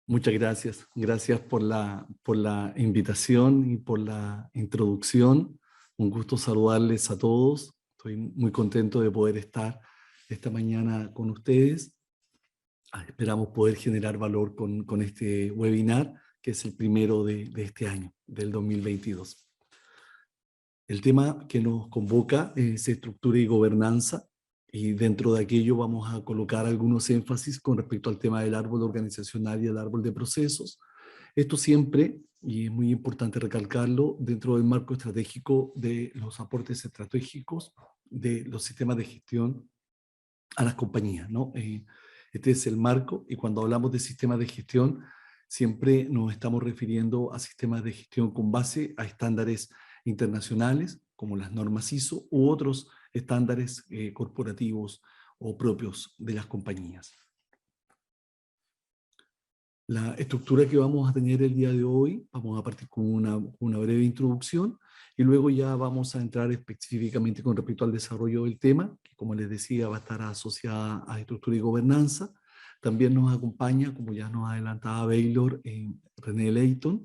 Muchas gracias. Gracias por la invitación y por la introducción. Un gusto saludarles a todos. Estoy muy contento de poder estar esta mañana con ustedes. Esperamos poder generar valor con este webinar, que es el primero de este año, del 2022. El tema que nos convoca es estructura y gobernanza, y dentro de aquello vamos a colocar algunos énfasis con respecto al tema del árbol organizacional y el árbol de procesos. Esto siempre, y es muy importante recalcarlo, dentro del marco estratégico de los aportes estratégicos de los sistemas de gestión a las compañías, ¿no? Este es el marco, y cuando hablamos de sistemas de gestión, siempre nos estamos refiriendo a sistemas de gestión con base a estándares internacionales, como las normas ISO, u otros estándares corporativos o propios de las compañías. La estructura que vamos a tener el día de hoy, vamos a partir con una breve introducción, y luego ya vamos a entrar específicamente con respecto al desarrollo del tema, que como les decía va a estar asociada a estructura y gobernanza. También nos acompaña, como ya nos adelantaba Baylor, René Leighton,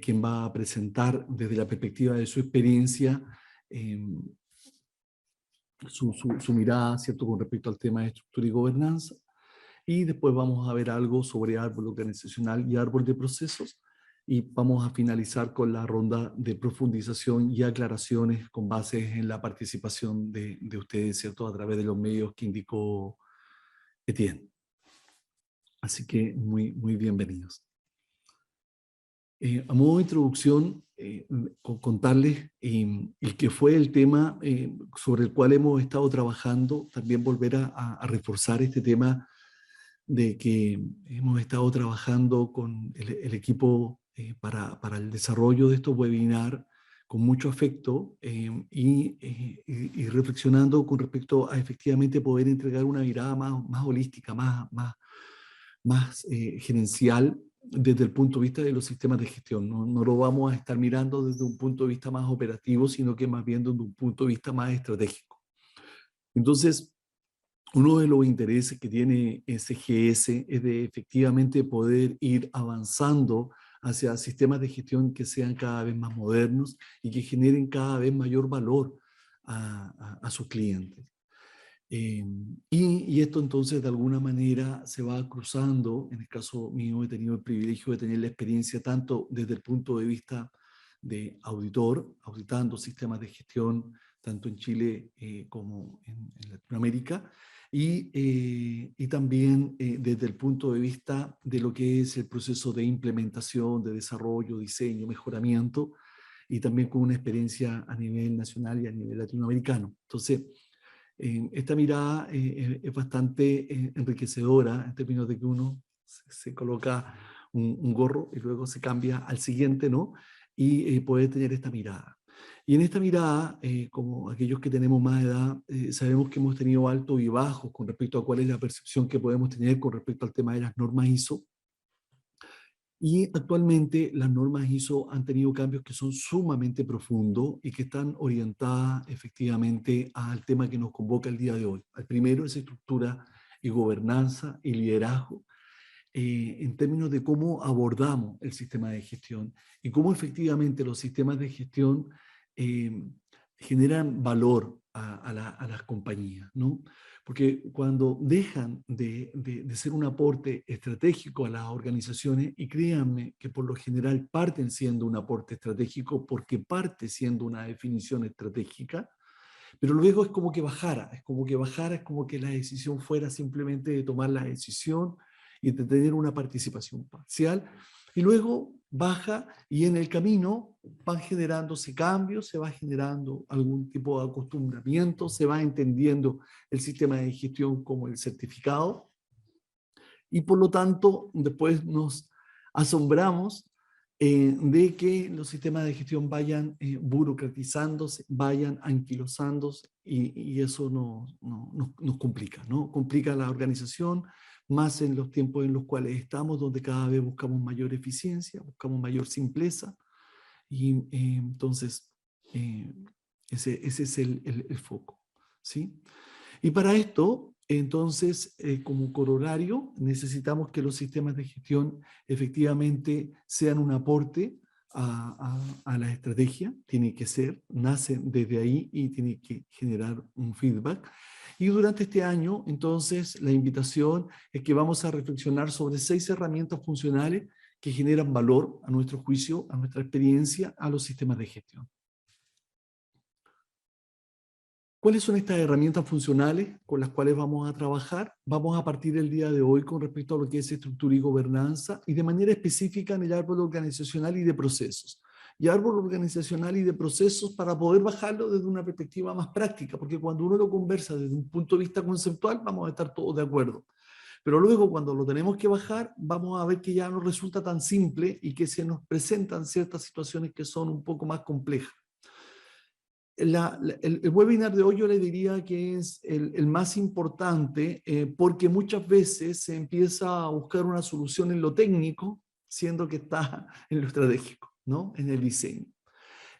quien va a presentar desde la perspectiva de su experiencia su mirada, ¿cierto?, con respecto al tema de estructura y gobernanza. Y después vamos a ver algo sobre árbol organizacional y árbol de procesos, y vamos a finalizar con la ronda de profundización y aclaraciones con base en la participación de ustedes, ¿cierto?, a través de los medios que indicó Etienne. Así que muy bienvenidos. A modo de introducción, contarles el que fue el tema sobre el cual hemos estado trabajando, también volver a reforzar este tema de que hemos estado trabajando con el equipo para el desarrollo de estos webinars con mucho afecto, y reflexionando con respecto a efectivamente poder entregar una mirada más holística, más gerencial desde el punto de vista de los sistemas de gestión. No lo vamos a estar mirando desde un punto de vista más operativo, sino que más bien desde un punto de vista más estratégico. Entonces, uno de los intereses que tiene SGS es de efectivamente poder ir avanzando hacia sistemas de gestión que sean cada vez más modernos y que generen cada vez mayor valor a sus clientes. Y esto entonces de alguna manera se va cruzando. En el caso mío he tenido el privilegio de tener la experiencia tanto desde el punto de vista de auditor, auditando sistemas de gestión tanto en Chile como en Latinoamérica, y también desde el punto de vista de lo que es el proceso de implementación, de desarrollo, diseño, mejoramiento, y también con una experiencia a nivel nacional y a nivel latinoamericano. Entonces, esta mirada es bastante enriquecedora en términos de que uno se coloca un gorro y luego se cambia al siguiente, ¿no? Y puede tener esta mirada. Y en esta mirada, como aquellos que tenemos más edad, sabemos que hemos tenido altos y bajos con respecto a cuál es la percepción que podemos tener con respecto al tema de las normas ISO. Y actualmente las normas ISO han tenido cambios que son sumamente profundos y que están orientadas efectivamente al tema que nos convoca el día de hoy. El primero es estructura y gobernanza y liderazgo, en términos de cómo abordamos el sistema de gestión y cómo efectivamente los sistemas de gestión eh, generan valor a las compañías, ¿no? Porque cuando dejan de ser un aporte estratégico a las organizaciones, y créanme que por lo general parten siendo un aporte estratégico porque parte siendo una definición estratégica, pero luego es como que bajara, es como que la decisión fuera simplemente de tomar la decisión y de tener una participación parcial, y luego baja, y en el camino van generándose cambios, se va generando algún tipo de acostumbramiento, se va entendiendo el sistema de gestión como el certificado, y por lo tanto después nos asombramos de que los sistemas de gestión vayan burocratizándose, vayan anquilosándose, y eso nos complica, ¿no? Complica la organización, más en los tiempos en los cuales estamos, donde cada vez buscamos mayor eficiencia, buscamos mayor simpleza, y entonces ese es el foco, ¿sí? Y para esto Entonces, como corolario, necesitamos que los sistemas de gestión efectivamente sean un aporte a la estrategia, tiene que ser, nacen desde ahí y tiene que generar un feedback. Y durante este año, entonces, la invitación es que vamos a reflexionar sobre 6 herramientas funcionales que generan valor a nuestro juicio, a nuestra experiencia, a los sistemas de gestión. ¿Cuáles son estas herramientas funcionales con las cuales vamos a trabajar? Vamos a partir el día de hoy con respecto a lo que es estructura y gobernanza y de manera específica en el árbol organizacional y de procesos. Y árbol organizacional y de procesos para poder bajarlo desde una perspectiva más práctica, porque cuando uno lo conversa desde un punto de vista conceptual vamos a estar todos de acuerdo. Pero luego cuando lo tenemos que bajar vamos a ver que ya no resulta tan simple y que se nos presentan ciertas situaciones que son un poco más complejas. El webinar de hoy yo le diría que es el más importante porque muchas veces se empieza a buscar una solución en lo técnico, siendo que está en lo estratégico, ¿no? En el diseño.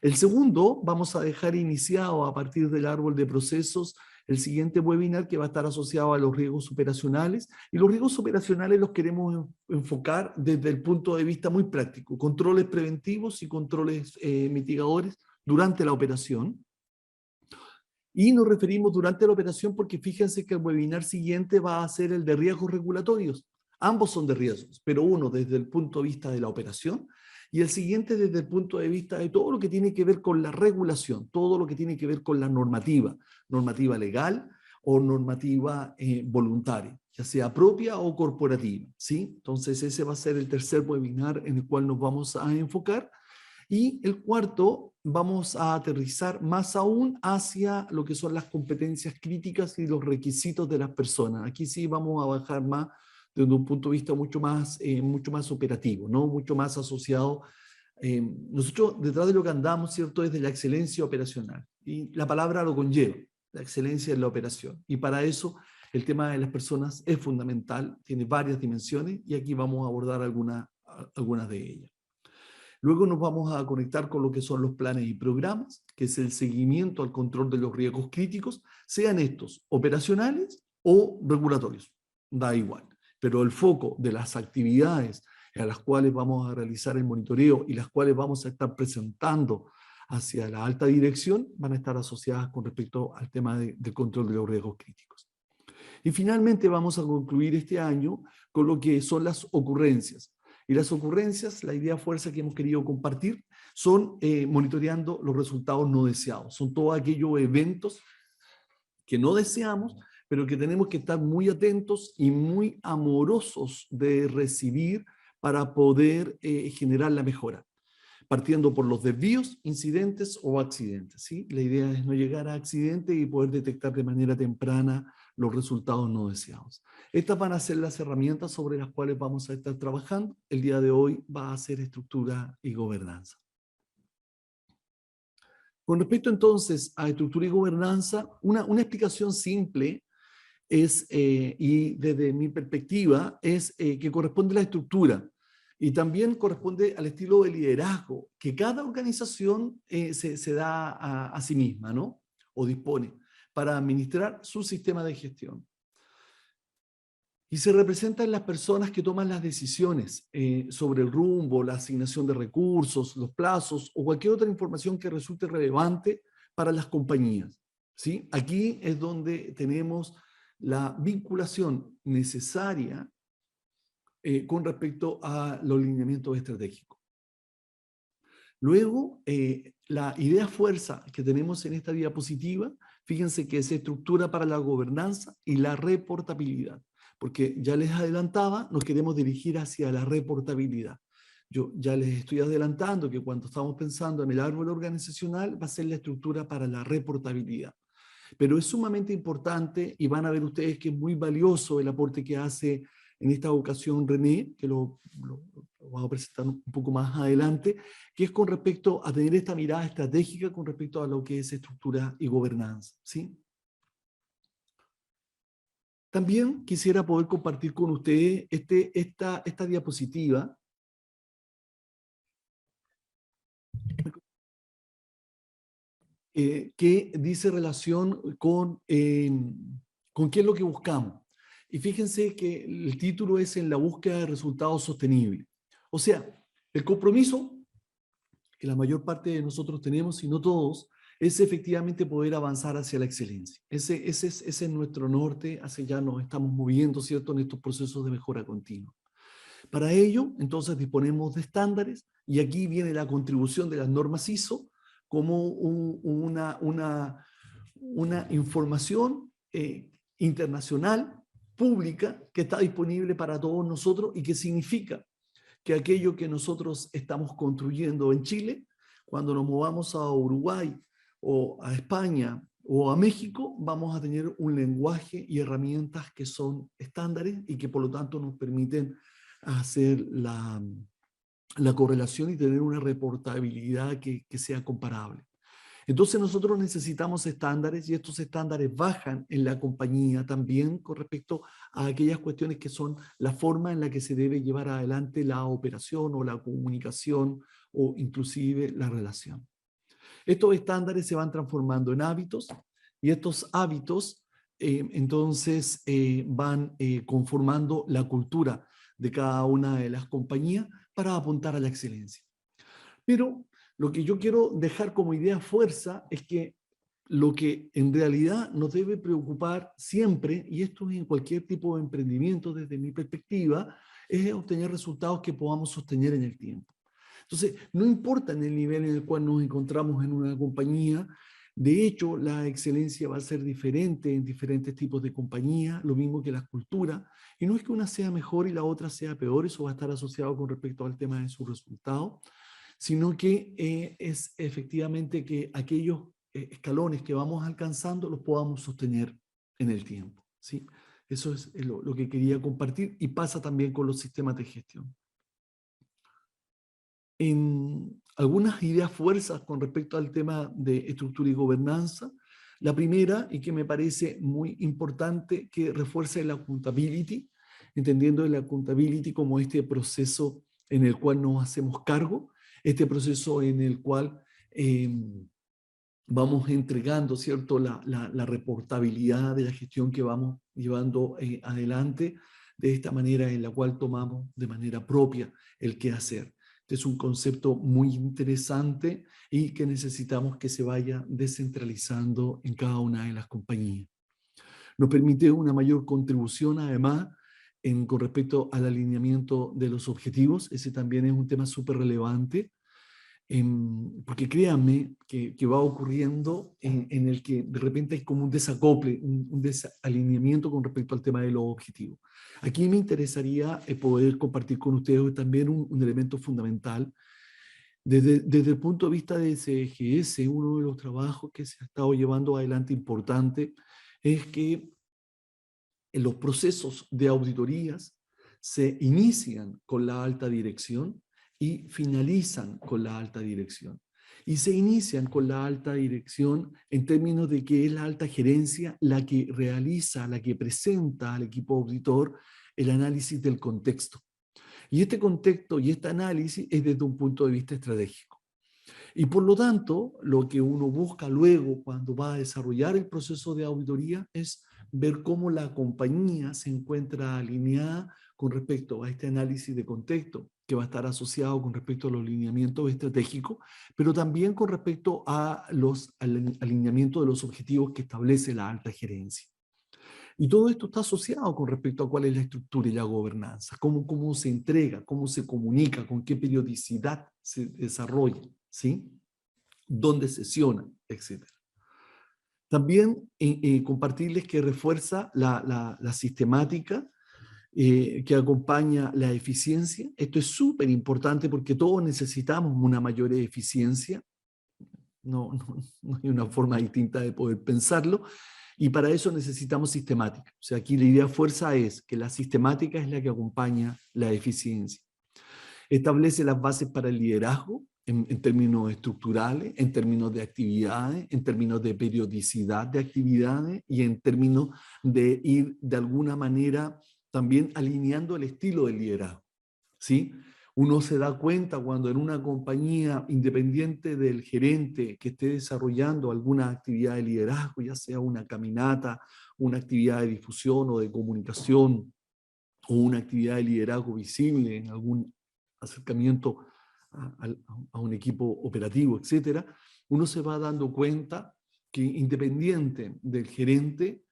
El segundo, vamos a dejar iniciado a partir del árbol de procesos el siguiente webinar que va a estar asociado a los riesgos operacionales. Y los riesgos operacionales los queremos enfocar desde el punto de vista muy práctico, controles preventivos y controles mitigadores durante la operación. Y nos referimos durante la operación porque fíjense que el webinar siguiente va a ser el de riesgos regulatorios. Ambos son de riesgos, pero uno desde el punto de vista de la operación y el siguiente desde el punto de vista de todo lo que tiene que ver con la regulación, todo lo que tiene que ver con la normativa, normativa legal o normativa voluntaria, ya sea propia o corporativa, ¿sí? Entonces ese va a ser el tercer webinar en el cual nos vamos a enfocar. Y el cuarto, vamos a aterrizar más aún hacia lo que son las competencias críticas y los requisitos de las personas. Aquí sí vamos a bajar más desde un punto de vista mucho más operativo, ¿no? Mucho más asociado. Nosotros detrás de lo que andamos, ¿cierto?, es de la excelencia operacional. Y la palabra lo conlleva, la excelencia en la operación. Y para eso el tema de las personas es fundamental, tiene varias dimensiones y aquí vamos a abordar algunas de ellas. Luego nos vamos a conectar con lo que son los planes y programas, que es el seguimiento al control de los riesgos críticos, sean estos operacionales o regulatorios, da igual. Pero el foco de las actividades a las cuales vamos a realizar el monitoreo y las cuales vamos a estar presentando hacia la alta dirección van a estar asociadas con respecto al tema del control de los riesgos críticos. Y finalmente vamos a concluir este año con lo que son las ocurrencias. Y las ocurrencias, la idea fuerza que hemos querido compartir, son monitoreando los resultados no deseados. Son todos aquellos eventos que no deseamos, pero que tenemos que estar muy atentos y muy amorosos de recibir para poder generar la mejora, partiendo por los desvíos, incidentes o accidentes, ¿sí? La idea es no llegar a accidentes y poder detectar de manera temprana los resultados no deseados. Estas van a ser las herramientas sobre las cuales vamos a estar trabajando. El día de hoy va a ser estructura y gobernanza. Con respecto entonces a estructura y gobernanza, una explicación simple es, y desde mi perspectiva, es que corresponde a la estructura y también corresponde al estilo de liderazgo que cada organización se da a sí misma, ¿no? O dispone para administrar su sistema de gestión. Y se representan las personas que toman las decisiones sobre el rumbo, la asignación de recursos, los plazos o cualquier otra información que resulte relevante para las compañías, ¿sí? Aquí es donde tenemos la vinculación necesaria con respecto a los lineamientos estratégicos. Luego, la idea fuerza que tenemos en esta diapositiva, fíjense que se estructura para la gobernanza y la reportabilidad, porque ya les adelantaba, nos queremos dirigir hacia la reportabilidad. Yo ya les estoy adelantando que cuando estamos pensando en el árbol organizacional va a ser la estructura para la reportabilidad. Pero es sumamente importante y van a ver ustedes que es muy valioso el aporte que hace en esta ocasión René, que lo vamos a presentar un poco más adelante, que es con respecto a tener esta mirada estratégica con respecto a lo que es estructura y gobernanza, ¿sí? También quisiera poder compartir con ustedes esta diapositiva que dice relación con ¿Con qué es lo que buscamos? Y fíjense que el título es en la búsqueda de resultados sostenibles. O sea, el compromiso que la mayor parte de nosotros tenemos, y no todos, es efectivamente poder avanzar hacia la excelencia. Ese es nuestro norte, hacia allá nos estamos moviendo, ¿cierto?, en estos procesos de mejora continua. Para ello, entonces, disponemos de estándares, y aquí viene la contribución de las normas ISO como una información internacional, pública, que está disponible para todos nosotros y que significa que aquello que nosotros estamos construyendo en Chile, cuando nos movamos a Uruguay o a España o a México, vamos a tener un lenguaje y herramientas que son estándares y que por lo tanto nos permiten hacer la correlación y tener una reportabilidad que sea comparable. Entonces nosotros necesitamos estándares, y estos estándares bajan en la compañía también con respecto a aquellas cuestiones que son la forma en la que se debe llevar adelante la operación o la comunicación o inclusive la relación. Estos estándares se van transformando en hábitos, y estos hábitos entonces van conformando la cultura de cada una de las compañías para apuntar a la excelencia. Pero lo que yo quiero dejar como idea fuerza es que lo que en realidad nos debe preocupar siempre, y esto es en cualquier tipo de emprendimiento desde mi perspectiva, es obtener resultados que podamos sostener en el tiempo. Entonces, no importa en el nivel en el cual nos encontramos en una compañía, de hecho, la excelencia va a ser diferente en diferentes tipos de compañías, lo mismo que las culturas, y no es que una sea mejor y la otra sea peor, eso va a estar asociado con respecto al tema de sus resultados, sino que es efectivamente que aquellos escalones que vamos alcanzando los podamos sostener en el tiempo, ¿sí? Eso es lo que quería compartir, y pasa también con los sistemas de gestión. En algunas ideas fuerzas con respecto al tema de estructura y gobernanza. La primera, y que me parece muy importante, que refuerce la accountability, entendiendo la accountability como este proceso en el cual nos hacemos cargo, este proceso en el cual vamos entregando, ¿cierto?, la reportabilidad de la gestión que vamos llevando adelante, de esta manera en la cual tomamos de manera propia el qué hacer. Este es un concepto muy interesante y que necesitamos que se vaya descentralizando en cada una de las compañías. Nos permite una mayor contribución, además, con respecto al alineamiento de los objetivos. Ese también es un tema súper relevante, porque créanme que va ocurriendo en el que de repente hay como un desacople, un desalineamiento con respecto al tema de los objetivos. Aquí me interesaría poder compartir con ustedes también un elemento fundamental. Desde el punto de vista de SGS, uno de los trabajos que se ha estado llevando adelante importante es que en los procesos de auditorías se inician con la alta dirección y finalizan con la alta dirección. Y se inician con la alta dirección en términos de que es la alta gerencia la que realiza, la que presenta al equipo auditor el análisis del contexto. Y este contexto y este análisis es desde un punto de vista estratégico. Y por lo tanto, lo que uno busca luego cuando va a desarrollar el proceso de auditoría es ver cómo la compañía se encuentra alineada con respecto a este análisis de contexto, que va a estar asociado con respecto a los alineamientos estratégicos, pero también con respecto a los alineamientos de los objetivos que establece la alta gerencia. Y todo esto está asociado con respecto a cuál es la estructura y la gobernanza, cómo se entrega, cómo se comunica, con qué periodicidad se desarrolla, ¿sí? Dónde sesiona, etc. También compartirles que refuerza la sistemática que acompaña la eficiencia. Esto es súper importante porque todos necesitamos una mayor eficiencia. No hay una forma distinta de poder pensarlo. Y para eso necesitamos sistemática. O sea, aquí la idea fuerza es que la sistemática es la que acompaña la eficiencia. Establece las bases para el liderazgo en términos estructurales, en términos de actividades, en términos de periodicidad de actividades y en términos de ir de alguna manera también alineando el estilo del liderazgo, ¿sí? Uno se da cuenta cuando en una compañía, independiente del gerente que esté desarrollando alguna actividad de liderazgo, ya sea una caminata una actividad de difusión o de comunicación o una actividad de liderazgo visible en algún acercamiento a un equipo operativo, etcétera, uno se va dando cuenta que independiente del gerente,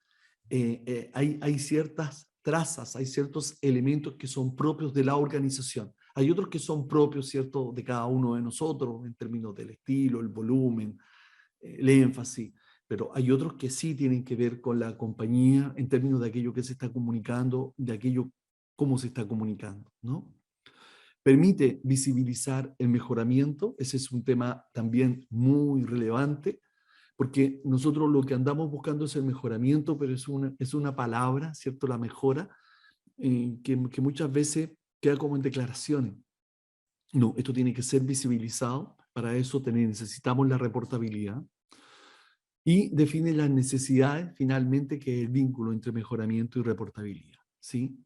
hay ciertas trazas, hay ciertos elementos que son propios de la organización. Hay otros que son propios, ¿cierto?, de cada uno de nosotros en términos del estilo, el volumen, el énfasis, pero hay otros que sí tienen que ver con la compañía en términos de aquello que se está comunicando, de aquello cómo se está comunicando, ¿no? Permite visibilizar el mejoramiento, ese es un tema también muy relevante, porque nosotros lo que andamos buscando es el mejoramiento, pero es una palabra, ¿cierto? La mejora, que muchas veces queda como en declaraciones. No, esto tiene que ser visibilizado, para eso necesitamos la reportabilidad, y define las necesidades, finalmente, que es el vínculo entre mejoramiento y reportabilidad, ¿sí?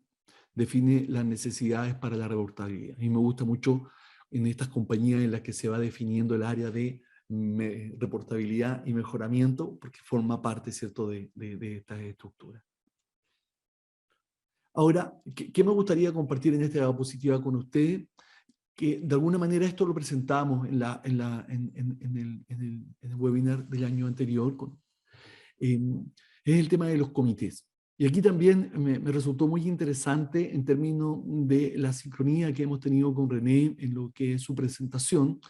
Define las necesidades para la reportabilidad. Y me gusta mucho en estas compañías en las que se va definiendo el área de reportabilidad y mejoramiento, porque forma parte, ¿cierto?, de estas estructuras. Ahora, ¿qué me gustaría compartir en esta diapositiva con ustedes? Que de alguna manera esto lo presentamos en el webinar del año anterior, es el tema de los comités. Y aquí también me resultó muy interesante en términos de la sincronía que hemos tenido con René en lo que es su presentación,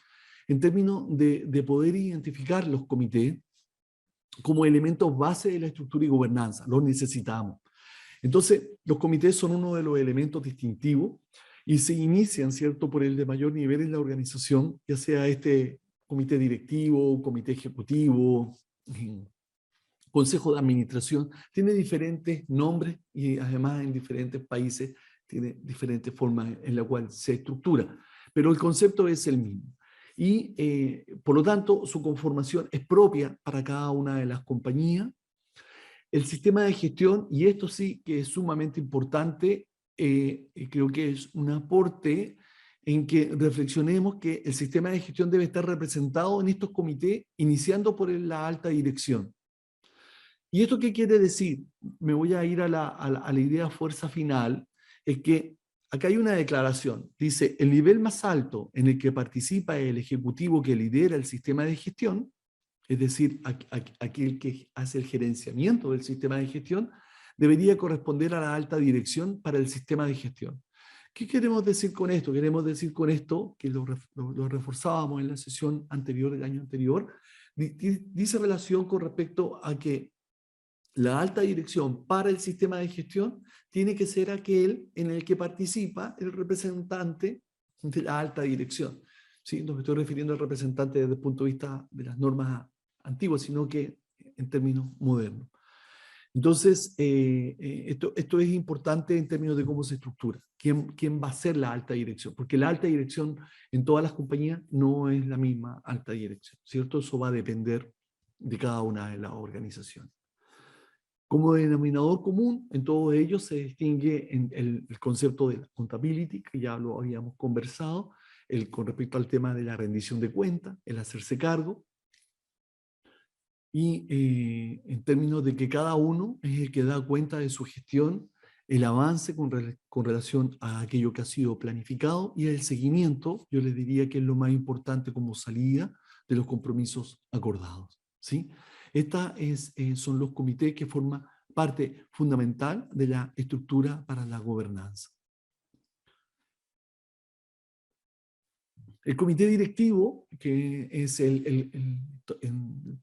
en términos de poder identificar los comités como elementos base de la estructura y gobernanza. Los necesitamos. Entonces, los comités son uno de los elementos distintivos y se inician, ¿cierto?, por el de mayor nivel en la organización, ya sea este comité directivo, comité ejecutivo, consejo de administración, tiene diferentes nombres y además en diferentes países tiene diferentes formas en la cual se estructura, pero el concepto es el mismo. Y por lo tanto, su conformación es propia para cada una de las compañías. El sistema de gestión, y esto sí que es sumamente importante, creo que es un aporte en que reflexionemos que el sistema de gestión debe estar representado en estos comités, iniciando por la alta dirección. ¿Y esto qué quiere decir? Me voy a ir a la idea fuerza final, es que acá hay una declaración, dice, el nivel más alto en el que participa el ejecutivo que lidera el sistema de gestión, es decir, aquel que hace el gerenciamiento del sistema de gestión, debería corresponder a la alta dirección para el sistema de gestión. ¿Qué queremos decir con esto? Queremos decir con esto, que lo reforzábamos en la sesión anterior, del año anterior, dice relación con respecto a que la alta dirección para el sistema de gestión tiene que ser aquel en el que participa el representante de la alta dirección. ¿Sí? No me estoy refiriendo al representante desde el punto de vista de las normas antiguas, sino que en términos modernos. Entonces, esto es importante en términos de cómo se estructura. ¿Quién va a ser la alta dirección? Porque la alta dirección en todas las compañías no es la misma alta dirección, ¿cierto? Eso va a depender de cada una de las organizaciones. Como denominador común, en todos ellos se distingue el concepto de la accountability, que ya lo habíamos conversado, con respecto al tema de la rendición de cuentas, el hacerse cargo, y en términos de que cada uno es el que da cuenta de su gestión, el avance con relación a aquello que ha sido planificado y el seguimiento, yo les diría que es lo más importante como salida de los compromisos acordados, ¿sí? Son los comités que forman parte fundamental de la estructura para la gobernanza. El comité directivo, que es en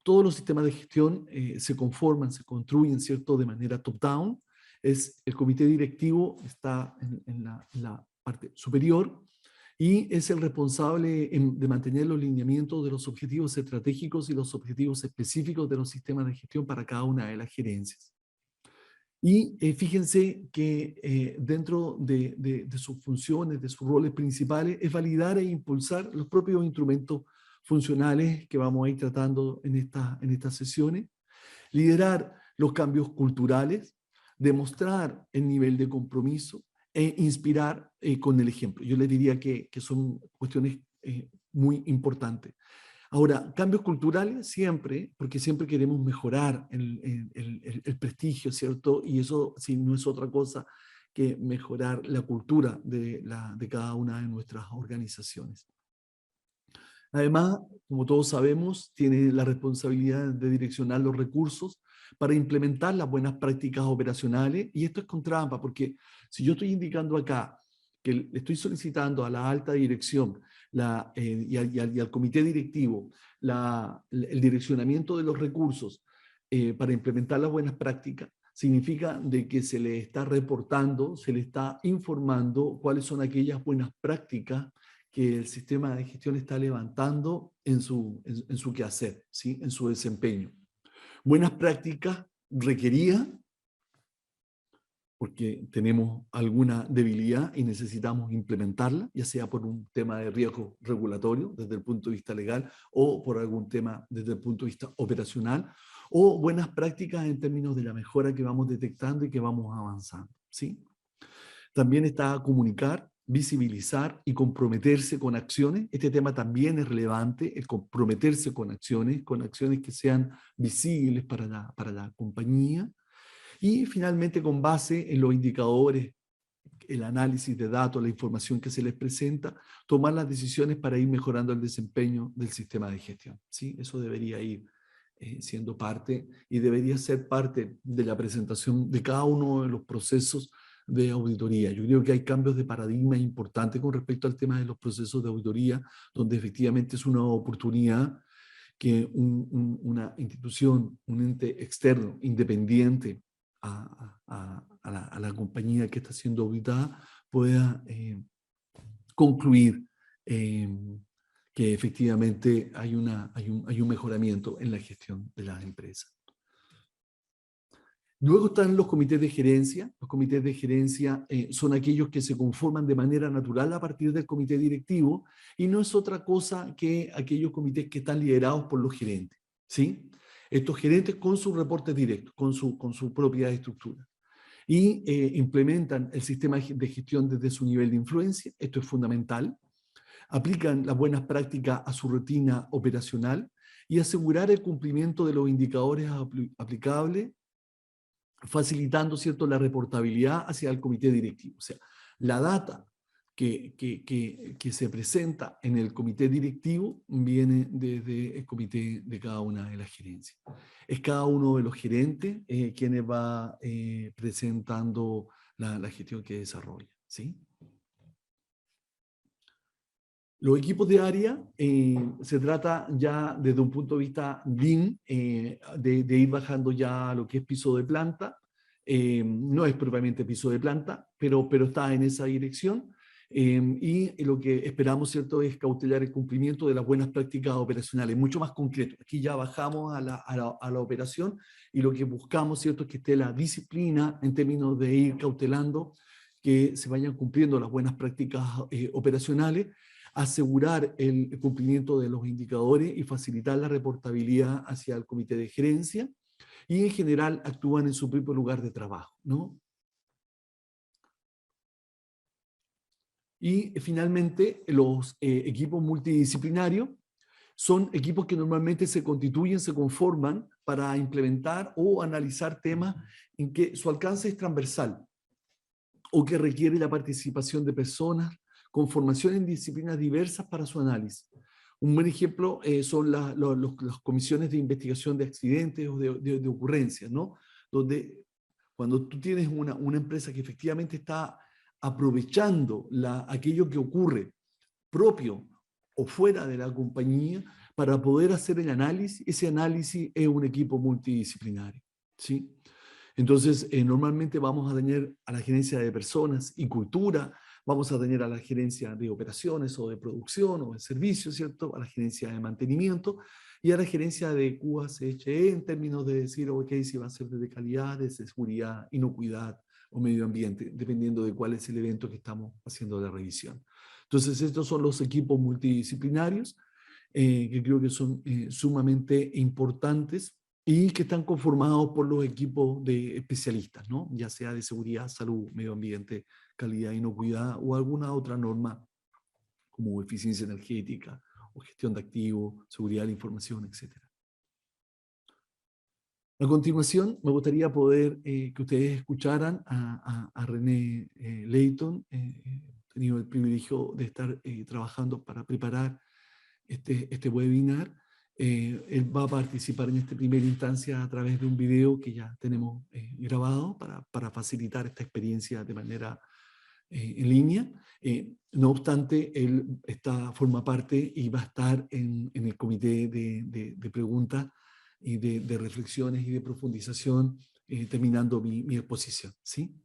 todos los sistemas de gestión se conforman, se construyen, ¿cierto?, de manera top-down. El comité directivo está en la parte superior y es el responsable de mantener los lineamientos de los objetivos estratégicos y los objetivos específicos de los sistemas de gestión para cada una de las gerencias. Y fíjense que dentro de sus funciones, de sus roles principales, es validar e impulsar los propios instrumentos funcionales que vamos a ir tratando en estas sesiones, liderar los cambios culturales, demostrar el nivel de compromiso e inspirar con el ejemplo. Yo les diría que son cuestiones muy importantes. Ahora, cambios culturales siempre, porque siempre queremos mejorar el prestigio, ¿cierto? Y eso sí, no es otra cosa que mejorar la cultura de cada una de nuestras organizaciones. Además, como todos sabemos, tiene la responsabilidad de direccionar los recursos para implementar las buenas prácticas operacionales, y esto es con trampa, porque si yo estoy indicando acá que le estoy solicitando a la alta dirección y al comité directivo el direccionamiento de los recursos para implementar las buenas prácticas, significa de que se le está reportando, se le está informando cuáles son aquellas buenas prácticas que el sistema de gestión está levantando en su quehacer, ¿sí? En su desempeño. Buenas prácticas requería, porque tenemos alguna debilidad y necesitamos implementarla, ya sea por un tema de riesgo regulatorio desde el punto de vista legal o por algún tema desde el punto de vista operacional, o buenas prácticas en términos de la mejora que vamos detectando y que vamos avanzando, ¿sí? También está comunicar, visibilizar y comprometerse con acciones. Este tema también es relevante, el comprometerse con acciones que sean visibles para la compañía. Y finalmente, con base en los indicadores, el análisis de datos, la información que se les presenta, tomar las decisiones para ir mejorando el desempeño del sistema de gestión. ¿Sí? Eso debería ir siendo parte y debería ser parte de la presentación de cada uno de los procesos de auditoría. Yo creo que hay cambios de paradigma importantes con respecto al tema de los procesos de auditoría, donde efectivamente es una oportunidad que una institución, un ente externo, independiente a la compañía que está siendo auditada, pueda concluir que efectivamente hay un mejoramiento en la gestión de las empresas. Luego están los comités de gerencia. Los comités de gerencia son aquellos que se conforman de manera natural a partir del comité directivo y no es otra cosa que aquellos comités que están liderados por los gerentes, ¿sí? Estos gerentes con sus reportes directos, con su propia estructura. Y implementan el sistema de gestión desde su nivel de influencia. Esto es fundamental. Aplican las buenas prácticas a su rutina operacional y asegurar el cumplimiento de los indicadores aplicables, facilitando, ¿cierto?, la reportabilidad hacia el comité directivo. O sea, la data que se presenta en el comité directivo viene desde el comité de cada una de las gerencias. Es cada uno de los gerentes quienes va presentando la gestión que desarrolla, ¿sí? Los equipos de área, se trata ya desde un punto de vista Lean, de ir bajando ya a lo que es piso de planta. No es propiamente piso de planta, pero está en esa dirección. Y lo que esperamos, ¿cierto?, es cautelar el cumplimiento de las buenas prácticas operacionales, mucho más concreto. Aquí ya bajamos a la operación y lo que buscamos, ¿cierto?, es que esté la disciplina en términos de ir cautelando que se vayan cumpliendo las buenas prácticas operacionales, asegurar el cumplimiento de los indicadores y facilitar la reportabilidad hacia el comité de gerencia, y en general actúan en su propio lugar de trabajo, ¿no? Y finalmente, los equipos multidisciplinarios son equipos que normalmente se constituyen, se conforman para implementar o analizar temas en que su alcance es transversal o que requiere la participación de personas con formación en disciplinas diversas para su análisis. Un buen ejemplo son las comisiones de investigación de accidentes o de ocurrencias, ¿no? Donde cuando tú tienes una empresa que efectivamente está aprovechando aquello que ocurre propio o fuera de la compañía para poder hacer el análisis, ese análisis es un equipo multidisciplinario, ¿sí? Entonces, normalmente vamos a tener a la gerencia de personas y cultura, vamos a tener a la gerencia de operaciones o de producción o de servicios, ¿cierto? A la gerencia de mantenimiento y a la gerencia de QA/CHE en términos de decir, ok, si va a ser de calidad, de seguridad, inocuidad o medio ambiente, dependiendo de cuál es el evento que estamos haciendo la revisión. Entonces, estos son los equipos multidisciplinarios que creo que son sumamente importantes y que están conformados por los equipos de especialistas, ¿no? Ya sea de seguridad, salud, medio ambiente, calidad, inocuidad o alguna otra norma como eficiencia energética o gestión de activos, seguridad de la información, etc. A continuación, me gustaría poder que ustedes escucharan a René Leighton. He tenido el privilegio de estar trabajando para preparar este webinar. Él va a participar en esta primera instancia a través de un video que ya tenemos grabado para facilitar esta experiencia de manera en línea. No obstante, él forma parte y va a estar en el comité de preguntas y de reflexiones y de profundización terminando mi exposición. ¿Sí?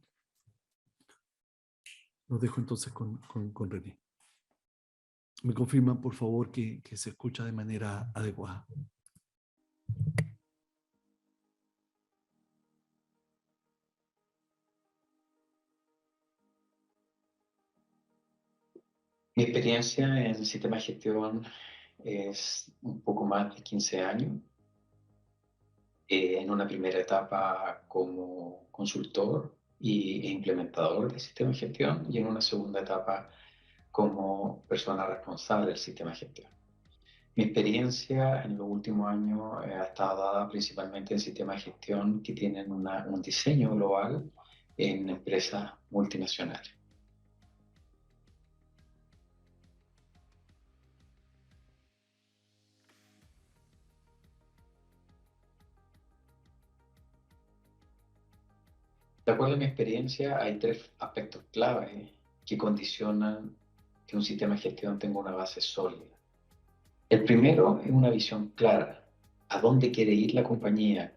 Los dejo entonces con René. Me confirman, por favor, que se escucha de manera adecuada. Mi experiencia en el sistema de gestión es un poco más de 15 años. En una primera etapa como consultor e implementador del sistema de gestión y en una segunda etapa como persona responsable del sistema de gestión. Mi experiencia en los últimos años ha estado dada principalmente en sistemas de gestión que tienen un diseño global en empresas multinacionales. De acuerdo a mi experiencia, hay 3 aspectos clave que condicionan que un sistema de gestión tenga una base sólida. El primero es una visión clara, a dónde quiere ir la compañía,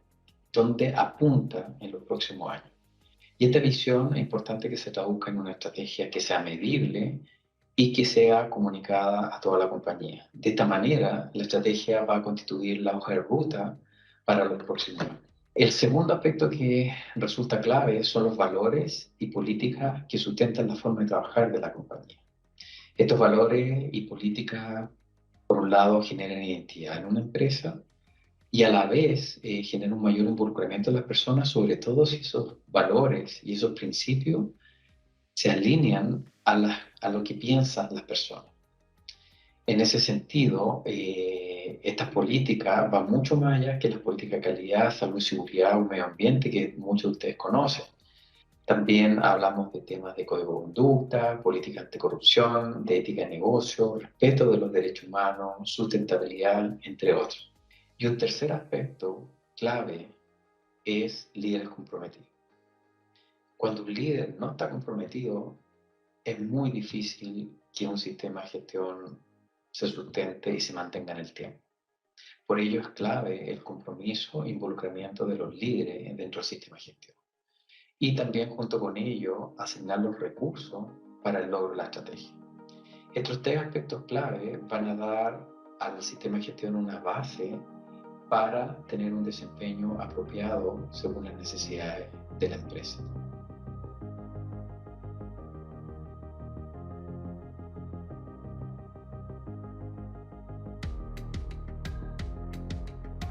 dónde apunta en los próximos años. Y esta visión es importante que se traduzca en una estrategia que sea medible y que sea comunicada a toda la compañía. De esta manera, la estrategia va a constituir la hoja de ruta para los próximos años. El segundo aspecto que resulta clave son los valores y políticas que sustentan la forma de trabajar de la compañía. Estos valores y políticas, por un lado, generan identidad en una empresa y a la vez generan un mayor involucramiento de las personas, sobre todo si esos valores y esos principios se alinean a lo que piensan las personas. En ese sentido, estas políticas van mucho más allá que las políticas de calidad, salud, seguridad o medio ambiente que muchos de ustedes conocen. También hablamos de temas de código de conducta, política anticorrupción, de ética de negocio, respeto de los derechos humanos, sustentabilidad, entre otros. Y un tercer aspecto clave es líderes comprometidos. Cuando un líder no está comprometido, es muy difícil que un sistema de gestión se sustente y se mantenga en el tiempo. Por ello es clave el compromiso e involucramiento de los líderes dentro del sistema de gestión. Y también junto con ello asignar los recursos para el logro de la estrategia. Estos 3 aspectos clave van a dar al sistema de gestión una base para tener un desempeño apropiado según las necesidades de la empresa.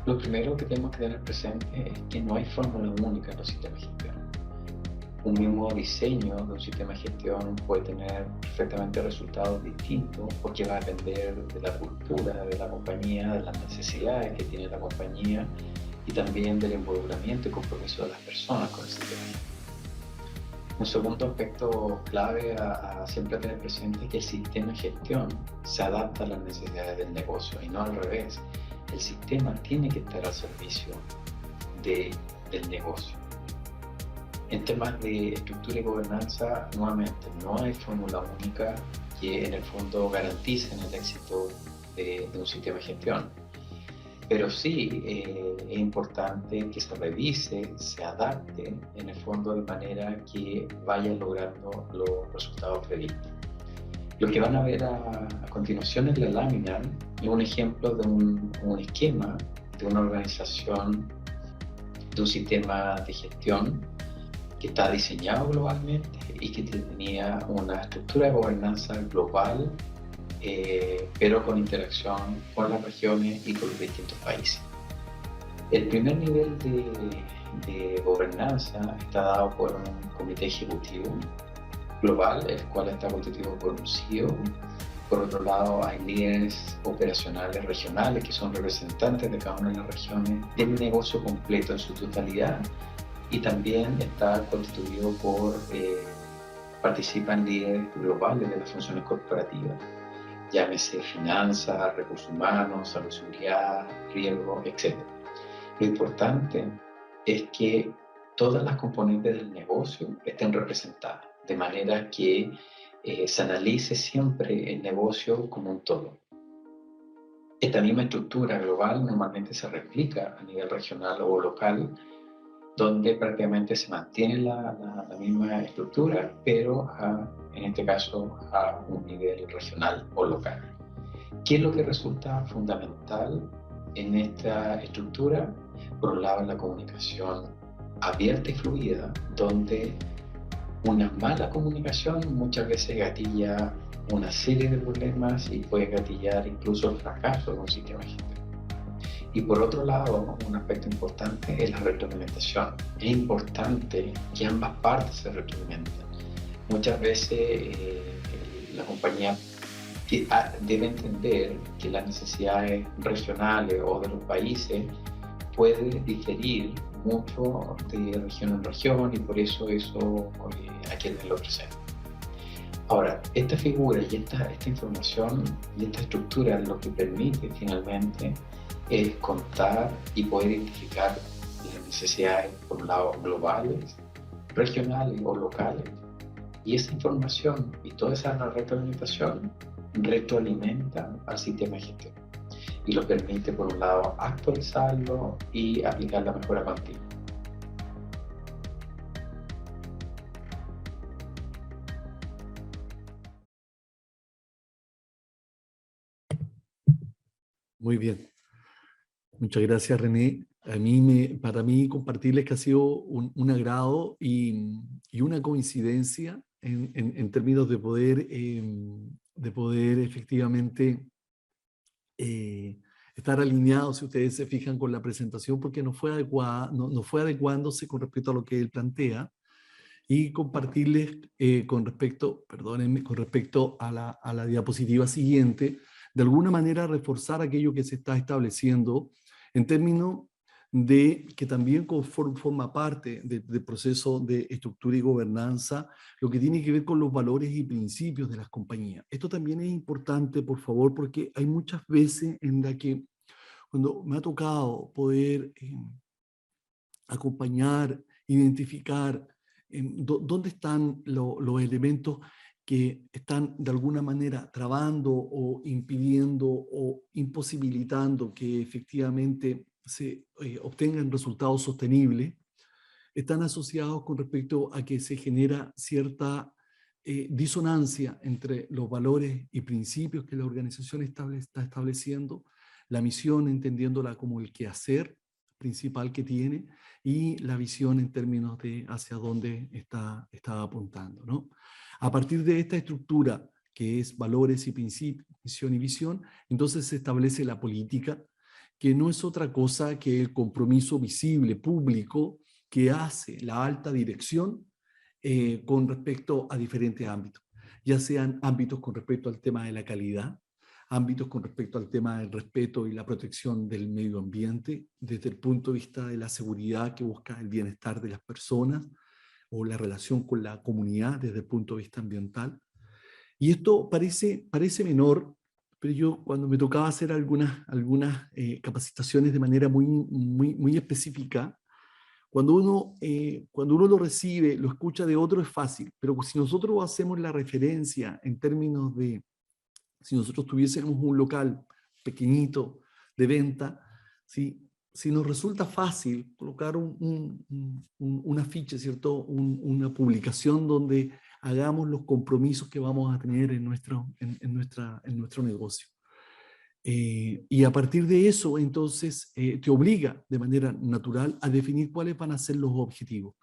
Lo primero que tenemos que tener presente es que no hay fórmula única en los sistemas de gestión. Un mismo diseño de un sistema de gestión puede tener perfectamente resultados distintos porque va a depender de la cultura de la compañía, de las necesidades que tiene la compañía y también del involucramiento y compromiso de las personas con el sistema de gestión. Un segundo aspecto clave a siempre tener presente es que el sistema de gestión se adapta a las necesidades del negocio y no al revés. El sistema tiene que estar al servicio del negocio. En temas de estructura y gobernanza, nuevamente, no hay fórmula única que en el fondo garantice el éxito de un sistema de gestión. Pero sí es importante que se revise, se adapte en el fondo de manera que vaya logrando los resultados previstos. Lo que van a ver a continuación en la lámina es un ejemplo de un esquema de una organización, de un sistema de gestión que está diseñado globalmente y que tenía una estructura de gobernanza global, pero con interacción con las regiones y con los distintos países. El primer nivel de gobernanza está dado por un comité ejecutivo global, el cual está constituido por un CEO. Por otro lado, hay líderes operacionales regionales que son representantes de cada una de las regiones del negocio completo en su totalidad, y también está constituido por, participan líderes globales de las funciones corporativas, llámese finanzas, recursos humanos, salud, seguridad, riesgo, etc. Lo importante es que todas las componentes del negocio estén representadas, de manera que se analice siempre el negocio como un todo. Esta misma estructura global normalmente se replica a nivel regional o local, donde prácticamente se mantiene la misma estructura, pero en este caso a un nivel regional o local. ¿Qué es lo que resulta fundamental en esta estructura? Por un lado, la comunicación abierta y fluida, donde una mala comunicación muchas veces gatilla una serie de problemas y puede gatillar incluso el fracaso de un sistema de gestión. Y por otro lado, un aspecto importante es la retroalimentación. Es importante que ambas partes se retroalimenten. Muchas veces la compañía debe entender que las necesidades regionales o de los países pueden diferir mucho de región en región, y por eso hay que tenerlo presente. Ahora, esta figura y esta información y esta estructura lo que permite finalmente es contar y poder identificar las necesidades, por un lado, globales, regionales o locales. Y esa información y toda esa retroalimentación retroalimenta al sistema de gestión y lo permite, por un lado, actualizarlo y aplicar la mejora continua. Muy bien. Muchas gracias, René. Para mí compartirles que ha sido un agrado y una coincidencia en términos de poder efectivamente estar alineados, si ustedes se fijan, con la presentación, porque no fue adecuándose con respecto a lo que él plantea, y compartirles perdónenme, con respecto a la diapositiva siguiente, de alguna manera reforzar aquello que se está estableciendo en términos de que también forma parte del proceso de estructura y gobernanza, lo que tiene que ver con los valores y principios de las compañías. Esto también es importante, por favor, porque hay muchas veces en las que cuando me ha tocado poder acompañar, identificar dónde están los elementos que están de alguna manera trabando o impidiendo o imposibilitando que efectivamente se obtengan resultados sostenibles, están asociados con respecto a que se genera cierta disonancia entre los valores y principios que la organización está estableciendo, la misión entendiéndola como el quehacer principal que tiene, y la visión en términos de hacia dónde está apuntando, ¿no? A partir de esta estructura, que es valores y principios, misión y visión, entonces se establece la política, que no es otra cosa que el compromiso visible, público, que hace la alta dirección con respecto a diferentes ámbitos, ya sean ámbitos con respecto al tema de la calidad, ámbitos con respecto al tema del respeto y la protección del medio ambiente, desde el punto de vista de la seguridad que busca el bienestar de las personas o la relación con la comunidad desde el punto de vista ambiental. Y esto parece menor, pero yo cuando me tocaba hacer algunas capacitaciones de manera muy específica, cuando uno lo recibe, lo escucha de otro es fácil, pero si nosotros hacemos la referencia en términos de, si nosotros tuviésemos un local pequeñito de venta, si nos resulta fácil colocar un afiche, ¿cierto? Una publicación donde hagamos los compromisos que vamos a tener en nuestro negocio. Y a partir de eso, entonces, te obliga de manera natural a definir cuáles van a ser los objetivos.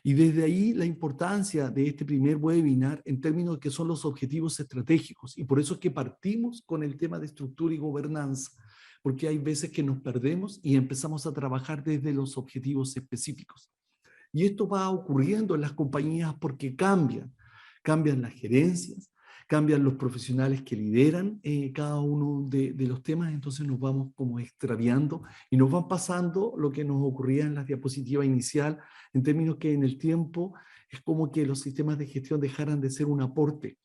Y desde ahí la importancia de este primer webinar en términos de qué son los objetivos estratégicos. Y por eso es que partimos con el tema de estructura y gobernanza, porque hay veces que nos perdemos y empezamos a trabajar desde los objetivos específicos. Y esto va ocurriendo en las compañías porque cambian cambian las gerencias, cambian los profesionales que lideran cada uno de los temas, entonces nos vamos como extraviando y nos van pasando lo que nos ocurría en la diapositiva inicial, en términos que en el tiempo es como que los sistemas de gestión dejaran de ser un aporte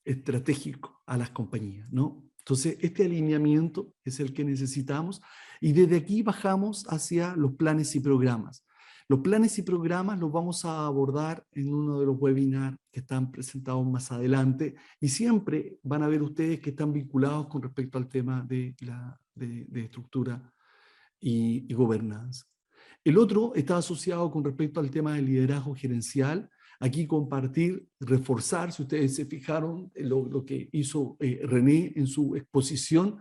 estratégico a las compañías, ¿no? Entonces, este alineamiento es el que necesitamos y desde aquí bajamos hacia los planes y programas. Los planes y programas los vamos a abordar en uno de los webinars que están presentados más adelante y siempre van a ver ustedes que están vinculados con respecto al tema de estructura y gobernanza. El otro está asociado con respecto al tema del liderazgo gerencial. Aquí compartir, reforzar, si ustedes se fijaron en lo que hizo René en su exposición,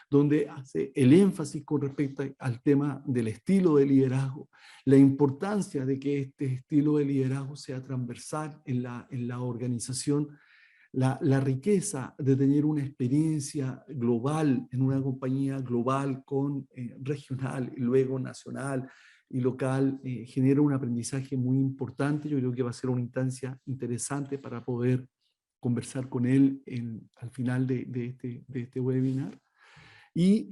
donde hace el énfasis con respecto al tema del estilo de liderazgo, la importancia de que este estilo de liderazgo sea transversal en la organización, la riqueza de tener una experiencia global en una compañía global con regional y luego nacional y local, genera un aprendizaje muy importante. Yo creo que va a ser una instancia interesante para poder conversar con él al final de este webinar. Y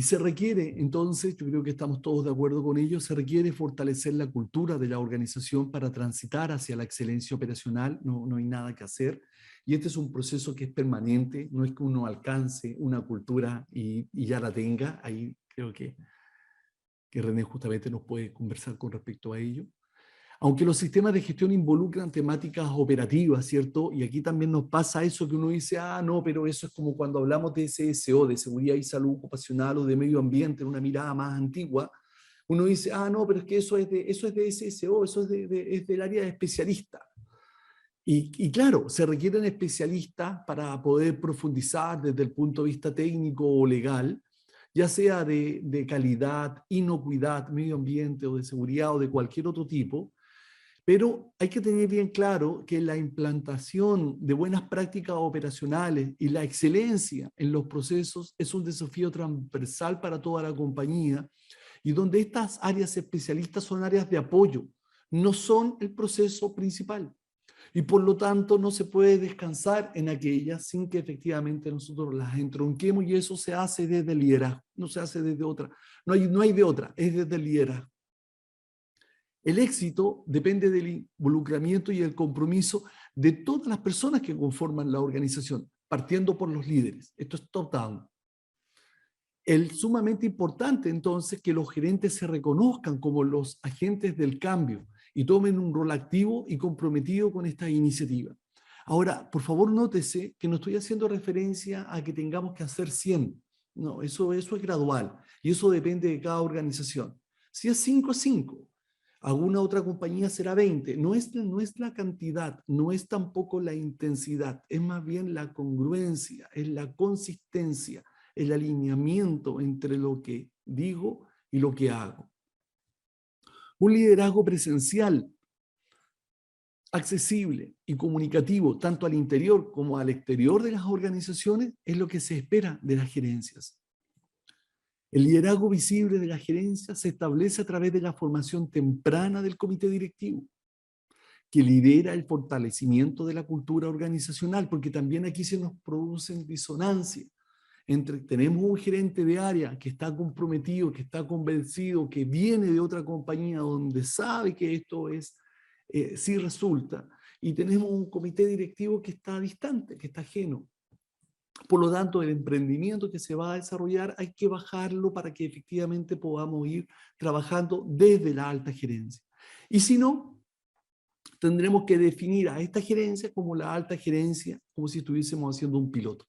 se requiere, entonces, yo creo que estamos todos de acuerdo con ello, se requiere fortalecer la cultura de la organización para transitar hacia la excelencia operacional, no hay nada que hacer. Y este es un proceso que es permanente, no es que uno alcance una cultura y ya la tenga. Ahí creo que René justamente nos puede conversar con respecto a ello. Aunque los sistemas de gestión involucran temáticas operativas, ¿cierto? Y aquí también nos pasa eso que uno dice, no, pero eso es como cuando hablamos de SSO, de seguridad y salud ocupacional o de medio ambiente, en una mirada más antigua, uno dice, no, pero es que eso es de SSO, eso es del área de especialista. Y claro, se requieren especialistas para poder profundizar desde el punto de vista técnico o legal, ya sea de calidad, inocuidad, medio ambiente o de seguridad o de cualquier otro tipo. Pero hay que tener bien claro que la implantación de buenas prácticas operacionales y la excelencia en los procesos es un desafío transversal para toda la compañía y donde estas áreas especialistas son áreas de apoyo, no son el proceso principal. Y por lo tanto no se puede descansar en aquellas sin que efectivamente nosotros las entronquemos y eso se hace desde el liderazgo, no se hace desde otra, no hay de otra, es desde el liderazgo. El éxito depende del involucramiento y el compromiso de todas las personas que conforman la organización, partiendo por los líderes. Esto es top-down. Es sumamente importante entonces que los gerentes se reconozcan como los agentes del cambio y tomen un rol activo y comprometido con esta iniciativa. Ahora, por favor, nótese que no estoy haciendo referencia a que tengamos que hacer 100. No, eso es gradual y eso depende de cada organización. Si es 5, 5. Alguna otra compañía será 20. No es la cantidad, no es tampoco la intensidad, es más bien la congruencia, es la consistencia, el alineamiento entre lo que digo y lo que hago. Un liderazgo presencial, accesible y comunicativo, tanto al interior como al exterior de las organizaciones, es lo que se espera de las gerencias. El liderazgo visible de la gerencia se establece a través de la formación temprana del comité directivo, que lidera el fortalecimiento de la cultura organizacional, porque también aquí se nos producen disonancias entre tenemos un gerente de área que está comprometido, que está convencido, que viene de otra compañía donde sabe que esto es, sí resulta, y tenemos un comité directivo que está distante, que está ajeno. Por lo tanto, el emprendimiento que se va a desarrollar hay que bajarlo para que efectivamente podamos ir trabajando desde la alta gerencia. Y si no, tendremos que definir a esta gerencia como la alta gerencia, como si estuviésemos haciendo un piloto.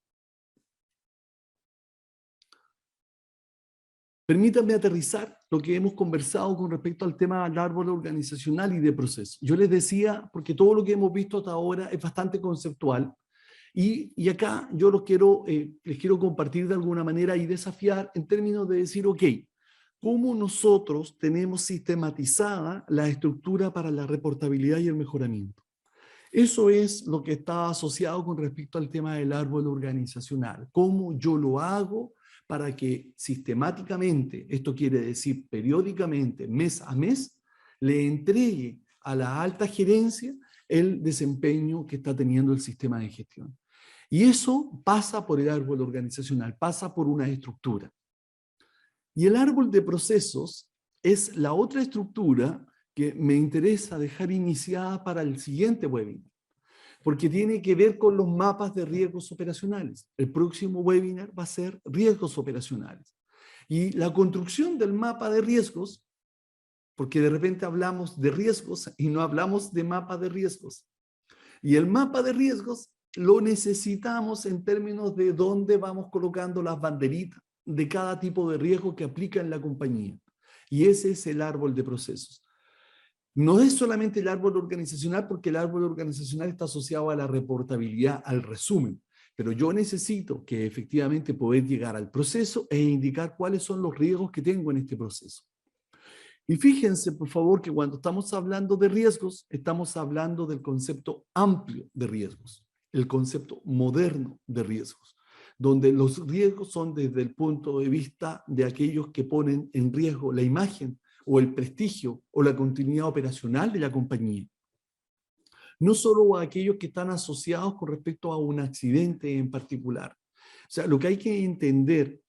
Permítanme aterrizar lo que hemos conversado con respecto al tema del árbol organizacional y de proceso. Yo les decía, porque todo lo que hemos visto hasta ahora es bastante conceptual, y acá yo les quiero compartir de alguna manera y desafiar en términos de decir, ok, ¿cómo nosotros tenemos sistematizada la estructura para la reportabilidad y el mejoramiento? Eso es lo que está asociado con respecto al tema del árbol organizacional. ¿Cómo yo lo hago para que sistemáticamente, esto quiere decir periódicamente, mes a mes, le entregue a la alta gerencia el desempeño que está teniendo el sistema de gestión. Y eso pasa por el árbol organizacional, pasa por una estructura. Y el árbol de procesos es la otra estructura que me interesa dejar iniciada para el siguiente webinar, porque tiene que ver con los mapas de riesgos operacionales. El próximo webinar va a ser riesgos operacionales. Y la construcción del mapa de riesgos, porque de repente hablamos de riesgos y no hablamos de mapa de riesgos. Y el mapa de riesgos lo necesitamos en términos de dónde vamos colocando las banderitas de cada tipo de riesgo que aplica en la compañía. Y ese es el árbol de procesos. No es solamente el árbol organizacional, porque el árbol organizacional está asociado a la reportabilidad, al resumen. Pero yo necesito que efectivamente poder llegar al proceso e indicar cuáles son los riesgos que tengo en este proceso. Y fíjense, por favor, que cuando estamos hablando de riesgos, estamos hablando del concepto amplio de riesgos, el concepto moderno de riesgos, donde los riesgos son desde el punto de vista de aquellos que ponen en riesgo la imagen o el prestigio o la continuidad operacional de la compañía. No solo a aquellos que están asociados con respecto a un accidente en particular. O sea, lo que hay que entender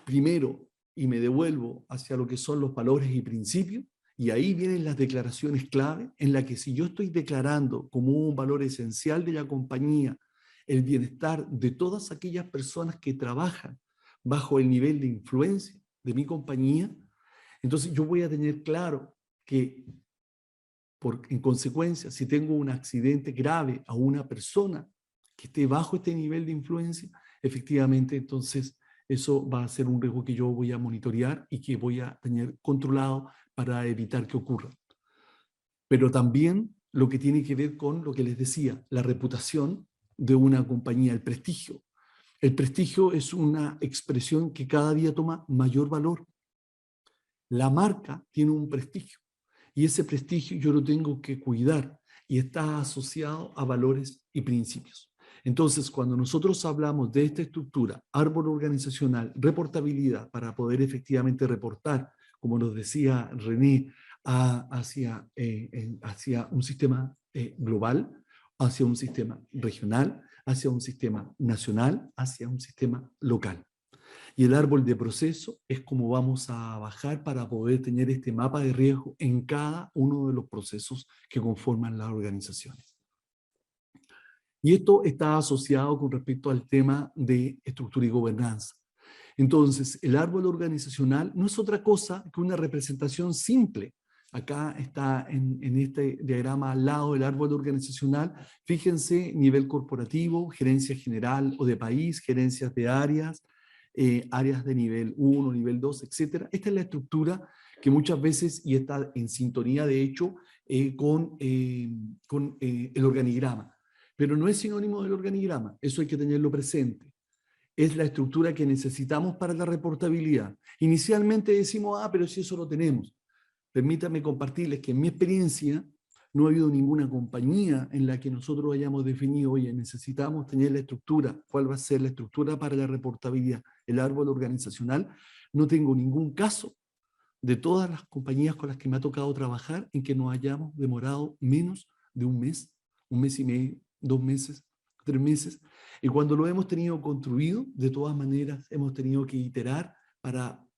primero, y me devuelvo hacia lo que son los valores y principios, y ahí vienen las declaraciones clave, en la que si yo estoy declarando como un valor esencial de la compañía el bienestar de todas aquellas personas que trabajan bajo el nivel de influencia de mi compañía, entonces yo voy a tener claro que en consecuencia, si tengo un accidente grave a una persona que esté bajo este nivel de influencia, efectivamente entonces eso va a ser un riesgo que yo voy a monitorear y que voy a tener controlado para evitar que ocurra. Pero también lo que tiene que ver con lo que les decía, la reputación de una compañía, el prestigio. El prestigio es una expresión que cada día toma mayor valor. La marca tiene un prestigio y ese prestigio yo lo tengo que cuidar y está asociado a valores y principios. Entonces, cuando nosotros hablamos de esta estructura, árbol organizacional, reportabilidad, para poder efectivamente reportar, como nos decía René, hacia un sistema global, hacia un sistema regional, hacia un sistema nacional, hacia un sistema local. Y el árbol de proceso es como vamos a bajar para poder tener este mapa de riesgo en cada uno de los procesos que conforman las organizaciones. Y esto está asociado con respecto al tema de estructura y gobernanza. Entonces, el árbol organizacional no es otra cosa que una representación simple. Acá está en este diagrama al lado del árbol organizacional. Fíjense, nivel corporativo, gerencia general o de país, gerencias de áreas, áreas de nivel 1, nivel 2, etc. Esta es la estructura que muchas veces, y está en sintonía de hecho con el organigrama. Pero no es sinónimo del organigrama, eso hay que tenerlo presente. Es la estructura que necesitamos para la reportabilidad. Inicialmente decimos, pero si eso lo tenemos. Permítanme compartirles que en mi experiencia no ha habido ninguna compañía en la que nosotros hayamos definido, oye, necesitamos tener la estructura, ¿cuál va a ser la estructura para la reportabilidad? El árbol organizacional. No tengo ningún caso de todas las compañías con las que me ha tocado trabajar en que nos hayamos demorado menos de un mes y medio, 2 meses, 3 meses. Y cuando lo hemos tenido construido, de todas maneras hemos tenido que iterar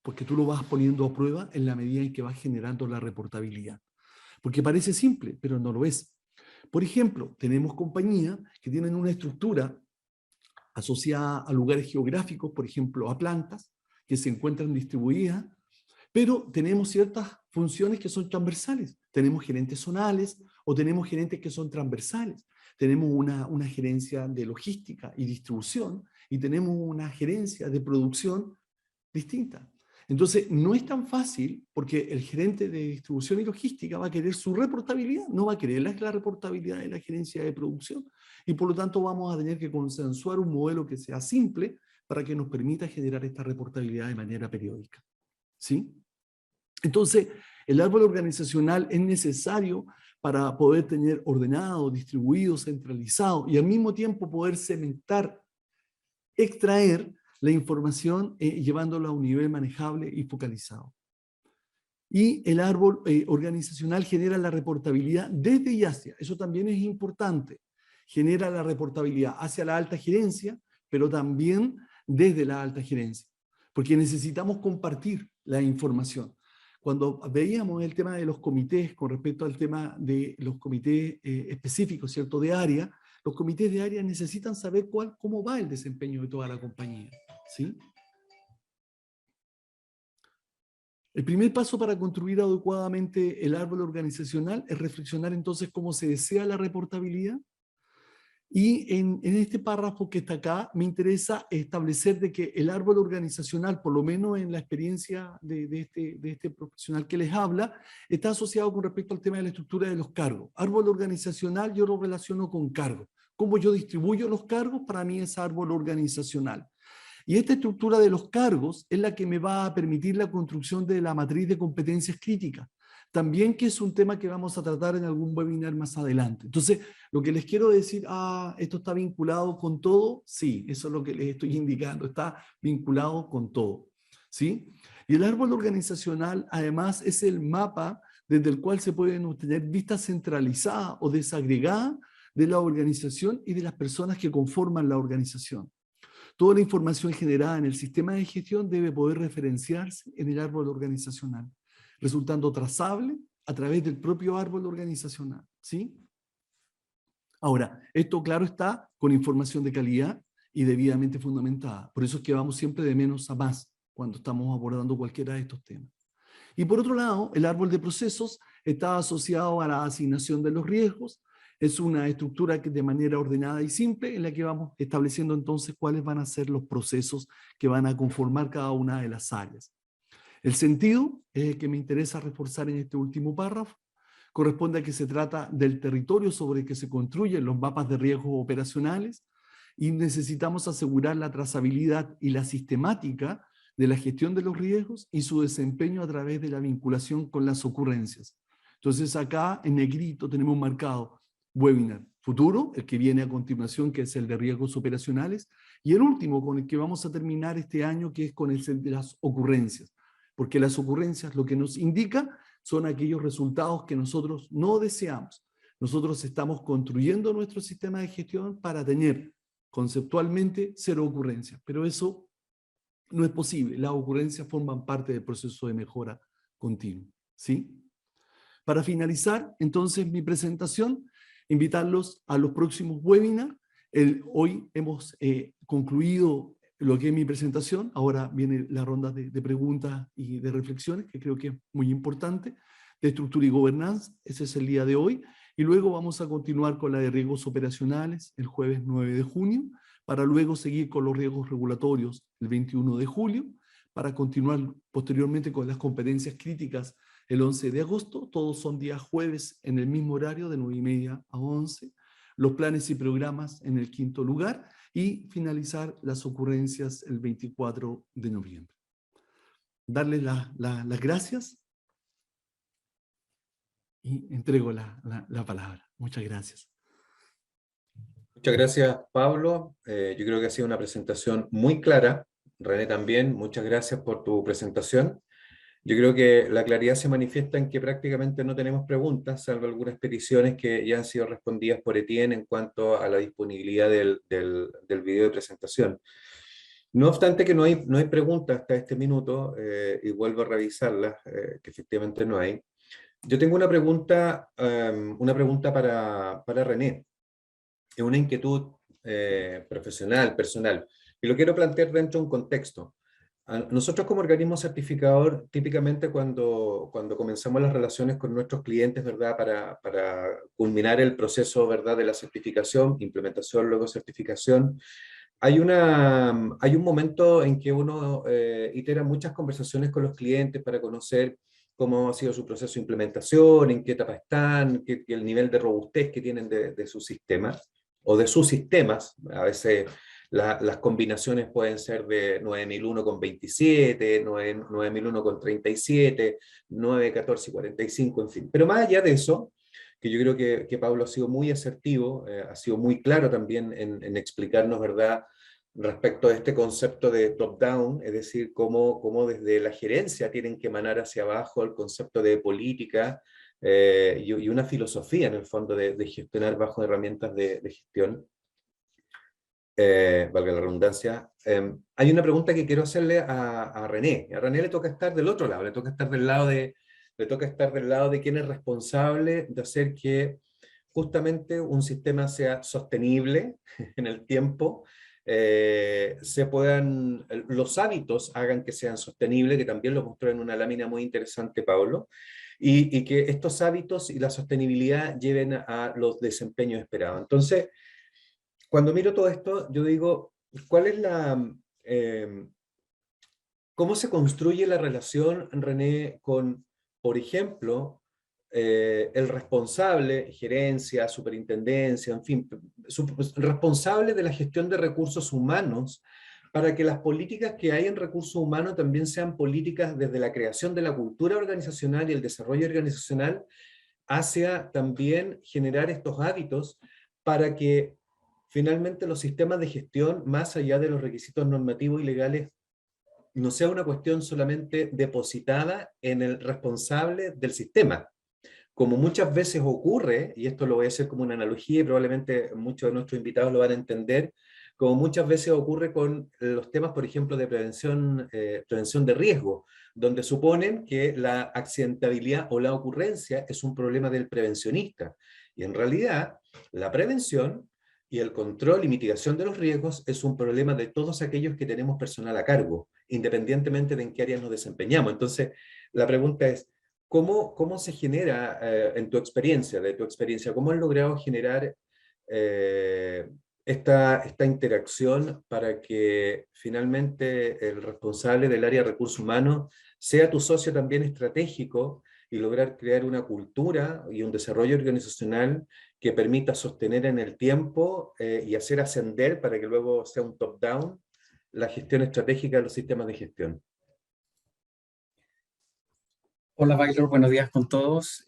porque tú lo vas poniendo a prueba en la medida en que vas generando la reportabilidad. Porque parece simple, pero no lo es. Por ejemplo, tenemos compañías que tienen una estructura asociada a lugares geográficos, por ejemplo, a plantas que se encuentran distribuidas, pero tenemos ciertas funciones que son transversales. Tenemos gerentes zonales o tenemos gerentes que son transversales. Tenemos una gerencia de logística y distribución y tenemos una gerencia de producción distinta. Entonces, no es tan fácil porque el gerente de distribución y logística va a querer su reportabilidad, no va a querer la reportabilidad de la gerencia de producción. Y por lo tanto vamos a tener que consensuar un modelo que sea simple para que nos permita generar esta reportabilidad de manera periódica. ¿Sí? Entonces, el árbol organizacional es necesario para poder tener ordenado, distribuido, centralizado y al mismo tiempo poder segmentar, extraer la información llevándola a un nivel manejable y focalizado. Y el árbol organizacional genera la reportabilidad desde y hacia. Eso también es importante. Genera la reportabilidad hacia la alta gerencia, pero también desde la alta gerencia, porque necesitamos compartir la información. Cuando veíamos el tema de los comités con respecto al tema de los comités específicos, ¿cierto?, de área, los comités de área necesitan saber cómo va el desempeño de toda la compañía, ¿sí? El primer paso para construir adecuadamente el árbol organizacional es reflexionar entonces cómo se desea la reportabilidad. Y en este párrafo que está acá, me interesa establecer de que el árbol organizacional, por lo menos en la experiencia de este profesional que les habla, está asociado con respecto al tema de la estructura de los cargos. Árbol organizacional yo lo relaciono con cargos. Cómo yo distribuyo los cargos, para mí es árbol organizacional. Y esta estructura de los cargos es la que me va a permitir la construcción de la matriz de competencias críticas. También que es un tema que vamos a tratar en algún webinar más adelante. Entonces, lo que les quiero decir, esto está vinculado con todo, sí, eso es lo que les estoy indicando, está vinculado con todo, ¿sí? Y el árbol organizacional, además, es el mapa desde el cual se pueden obtener vistas centralizadas o desagregadas de la organización y de las personas que conforman la organización. Toda la información generada en el sistema de gestión debe poder referenciarse en el árbol organizacional, resultando trazable a través del propio árbol organizacional, ¿sí? Ahora, esto claro está con información de calidad y debidamente fundamentada. Por eso es que vamos siempre de menos a más cuando estamos abordando cualquiera de estos temas. Y por otro lado, el árbol de procesos está asociado a la asignación de los riesgos. Es una estructura que de manera ordenada y simple en la que vamos estableciendo entonces cuáles van a ser los procesos que van a conformar cada una de las áreas. El sentido es el que me interesa reforzar en este último párrafo. Corresponde a que se trata del territorio sobre el que se construyen los mapas de riesgos operacionales y necesitamos asegurar la trazabilidad y la sistemática de la gestión de los riesgos y su desempeño a través de la vinculación con las ocurrencias. Entonces acá en negrito tenemos marcado webinar futuro, el que viene a continuación, que es el de riesgos operacionales, y el último con el que vamos a terminar este año, que es con el de las ocurrencias. Porque las ocurrencias lo que nos indica son aquellos resultados que nosotros no deseamos. Nosotros estamos construyendo nuestro sistema de gestión para tener conceptualmente 0 ocurrencias, pero eso no es posible. Las ocurrencias forman parte del proceso de mejora continua, ¿sí? Para finalizar, entonces, mi presentación, invitarlos a los próximos webinars. Hoy hemos concluido lo que es mi presentación. Ahora viene la ronda de preguntas y de reflexiones, que creo que es muy importante, de estructura y gobernanza. Ese es el día de hoy. Y luego vamos a continuar con la de riesgos operacionales el jueves 9 de junio, para luego seguir con los riesgos regulatorios el 21 de julio, para continuar posteriormente con las competencias críticas el 11 de agosto. Todos son días jueves en el mismo horario de 9:30 a 11. Los planes y programas en el 5º lugar y finalizar las ocurrencias el 24 de noviembre. Darles las gracias y entrego la palabra. Muchas gracias. Muchas gracias, Pablo. Yo creo que ha sido una presentación muy clara. René también, muchas gracias por tu presentación. Yo creo que la claridad se manifiesta en que prácticamente no tenemos preguntas, salvo algunas peticiones que ya han sido respondidas por Etienne en cuanto a la disponibilidad del video de presentación. No obstante que no hay preguntas hasta este minuto, y vuelvo a revisarlas, que efectivamente no hay. Yo tengo una pregunta para René. Es una inquietud profesional, personal, y lo quiero plantear dentro de un contexto. Nosotros como organismo certificador, típicamente cuando comenzamos las relaciones con nuestros clientes, ¿verdad? Para culminar el proceso, ¿verdad? De la certificación, implementación, luego certificación, hay un momento en que uno itera muchas conversaciones con los clientes para conocer cómo ha sido su proceso de implementación, en qué etapa están, el nivel de robustez que tienen de su sistema o de sus sistemas. A veces las combinaciones pueden ser de 9001 con 27, 9001 con 37, 914 y 45, en fin. Pero más allá de eso, que yo creo que Pablo ha sido muy asertivo, ha sido muy claro también en explicarnos, ¿verdad?, respecto a este concepto de top-down, es decir, cómo desde la gerencia tienen que emanar hacia abajo el concepto de política y una filosofía en el fondo de gestionar bajo herramientas de gestión. Valga la redundancia. Hay una pregunta que quiero hacerle a René. A René le toca estar del otro lado, le toca estar del lado de quien es responsable de hacer que justamente un sistema sea sostenible en el tiempo, los hábitos hagan que sean sostenibles, que también lo mostró en una lámina muy interesante Pablo, y que estos hábitos y la sostenibilidad lleven a los desempeños esperados. Entonces, cuando miro todo esto, yo digo, ¿cuál es cómo se construye la relación, René, con, por ejemplo, el responsable, gerencia, superintendencia, en fin, responsable de la gestión de recursos humanos, para que las políticas que hay en recursos humanos también sean políticas desde la creación de la cultura organizacional y el desarrollo organizacional, hacia también generar estos hábitos para que finalmente los sistemas de gestión, más allá de los requisitos normativos y legales, no sea una cuestión solamente depositada en el responsable del sistema, como muchas veces ocurre, y esto lo voy a hacer como una analogía y probablemente muchos de nuestros invitados lo van a entender, como muchas veces ocurre con los temas, por ejemplo, de prevención de riesgo, donde suponen que la accidentabilidad o la ocurrencia es un problema del prevencionista. Y en realidad, la prevención y el control y mitigación de los riesgos es un problema de todos aquellos que tenemos personal a cargo, independientemente de en qué áreas nos desempeñamos. Entonces, la pregunta es, ¿cómo se genera, en tu experiencia, cómo has logrado generar esta interacción para que finalmente el responsable del área de recursos humanos sea tu socio también estratégico y lograr crear una cultura y un desarrollo organizacional que permita sostener en el tiempo y hacer ascender para que luego sea un top-down la gestión estratégica de los sistemas de gestión? Hola, Baylor, buenos días con todos.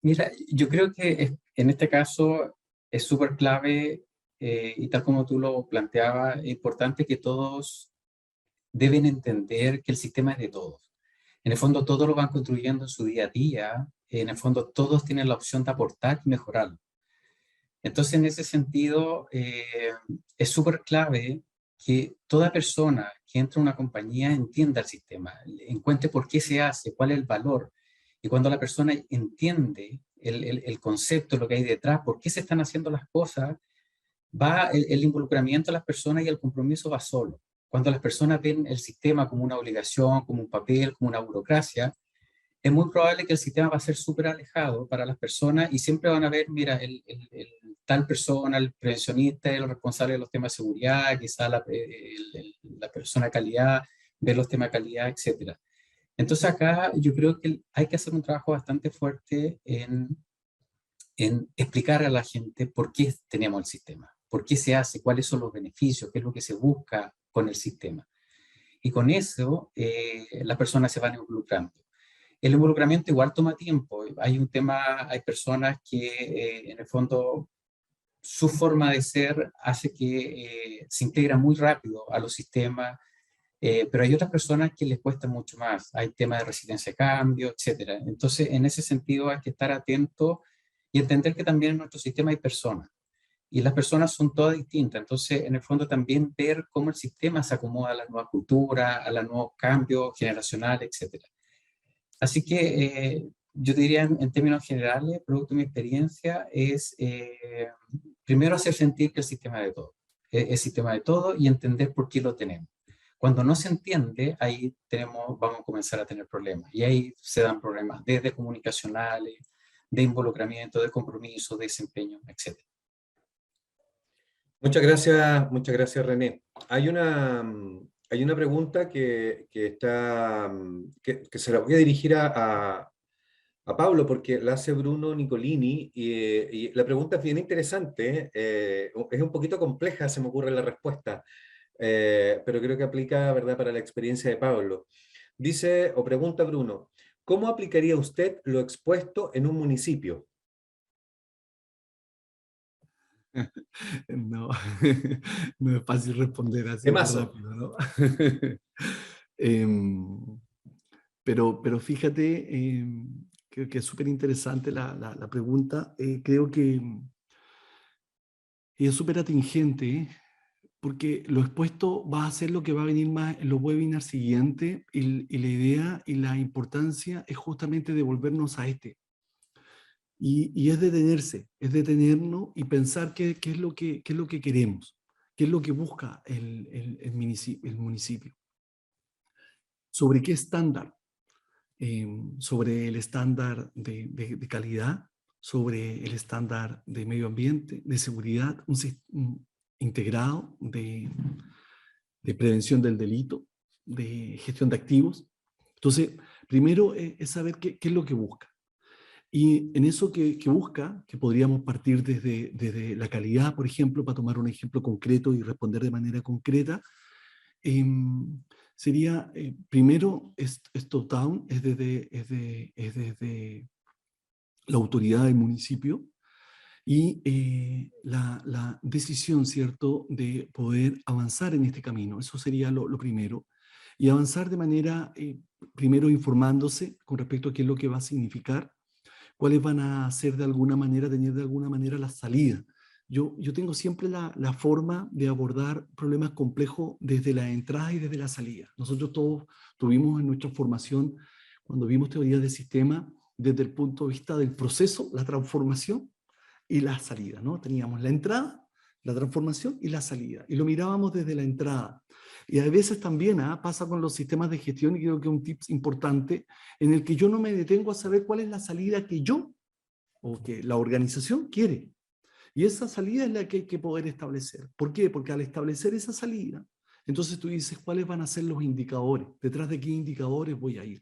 Mira, yo creo que en este caso es súper clave y tal como tú lo planteabas, es importante que todos deben entender que el sistema es de todos. En el fondo, todos lo van construyendo en su día a día. En el fondo, todos tienen la opción de aportar y mejorarlo. Entonces, en ese sentido, es súper clave que toda persona que entra a una compañía entienda el sistema, encuentre por qué se hace, cuál es el valor. Y cuando la persona entiende el concepto, lo que hay detrás, por qué se están haciendo las cosas, va el involucramiento de las personas y el compromiso va solo. Cuando las personas ven el sistema como una obligación, como un papel, como una burocracia, es muy probable que el sistema va a ser súper alejado para las personas y siempre van a ver, mira, tal persona, el prevencionista, el responsable de los temas de seguridad, quizá la persona de calidad, ver los temas de calidad, etc. Entonces acá yo creo que hay que hacer un trabajo bastante fuerte en explicar a la gente por qué tenemos el sistema, por qué se hace, cuáles son los beneficios, qué es lo que se busca con el sistema. Y con eso las personas se van involucrando. El involucramiento igual toma tiempo. Hay un tema, hay personas que en el fondo su forma de ser hace que se integra muy rápido a los sistemas, pero hay otras personas que les cuesta mucho más. Hay temas de resistencia a cambio, etc. Entonces, en ese sentido hay que estar atento y entender que también en nuestro sistema hay personas. Y las personas son todas distintas. Entonces, en el fondo también ver cómo el sistema se acomoda a la nueva cultura, a los nuevos cambios generacionales, etc. Así que yo diría en términos generales, producto de mi experiencia, es primero hacer sentir que el sistema es de todo. Es sistema de todo y entender por qué lo tenemos. Cuando no se entiende, ahí vamos a comenzar a tener problemas. Y ahí se dan problemas desde comunicacionales, de involucramiento, de compromiso, de desempeño, etc. Muchas gracias René. Hay una pregunta que se la voy a dirigir a Pablo, porque la hace Bruno Nicolini, y la pregunta es bien interesante, es un poquito compleja, se me ocurre la respuesta, pero creo que aplica, ¿verdad?, para la experiencia de Pablo. Dice, o pregunta Bruno, ¿cómo aplicaría usted lo expuesto en un municipio? No, no es fácil responder así de Temazo. rápido, ¿no? Em, pero fíjate, creo que es súper interesante la pregunta. Creo que es súper atingente, porque lo expuesto va a ser lo que va a venir más en los webinars siguientes, y la idea y la importancia es justamente devolvernos a este. Y es detenerse, es detenernos y pensar qué es lo que queremos, qué es lo que busca el municipio. ¿Sobre qué estándar? Sobre el estándar de calidad, sobre el estándar de medio ambiente, de seguridad, un integrado de prevención del delito, de gestión de activos. Entonces, primero es saber qué es lo que busca. Y en eso que busca, que podríamos partir desde la calidad, por ejemplo, para tomar un ejemplo concreto y responder de manera concreta, sería, primero, es top-down, es desde la autoridad del municipio, y la decisión, ¿cierto?, de poder avanzar en este camino. Eso sería lo primero. Y avanzar de manera, primero informándose con respecto a qué es lo que va a significar, cuáles van a ser de alguna manera, tener de alguna manera la salida. Yo tengo siempre la forma de abordar problemas complejos desde la entrada y desde la salida. Nosotros todos tuvimos en nuestra formación, cuando vimos teoría de sistema, desde el punto de vista del proceso, la transformación y la salida, ¿no? Teníamos la entrada, la transformación y la salida. Y lo mirábamos desde la entrada. Y a veces también pasa con los sistemas de gestión, y creo que es un tip importante, en el que yo no me detengo a saber cuál es la salida que yo o que la organización quiere. Y esa salida es la que hay que poder establecer. ¿Por qué? Porque al establecer esa salida, entonces tú dices cuáles van a ser los indicadores, detrás de qué indicadores voy a ir.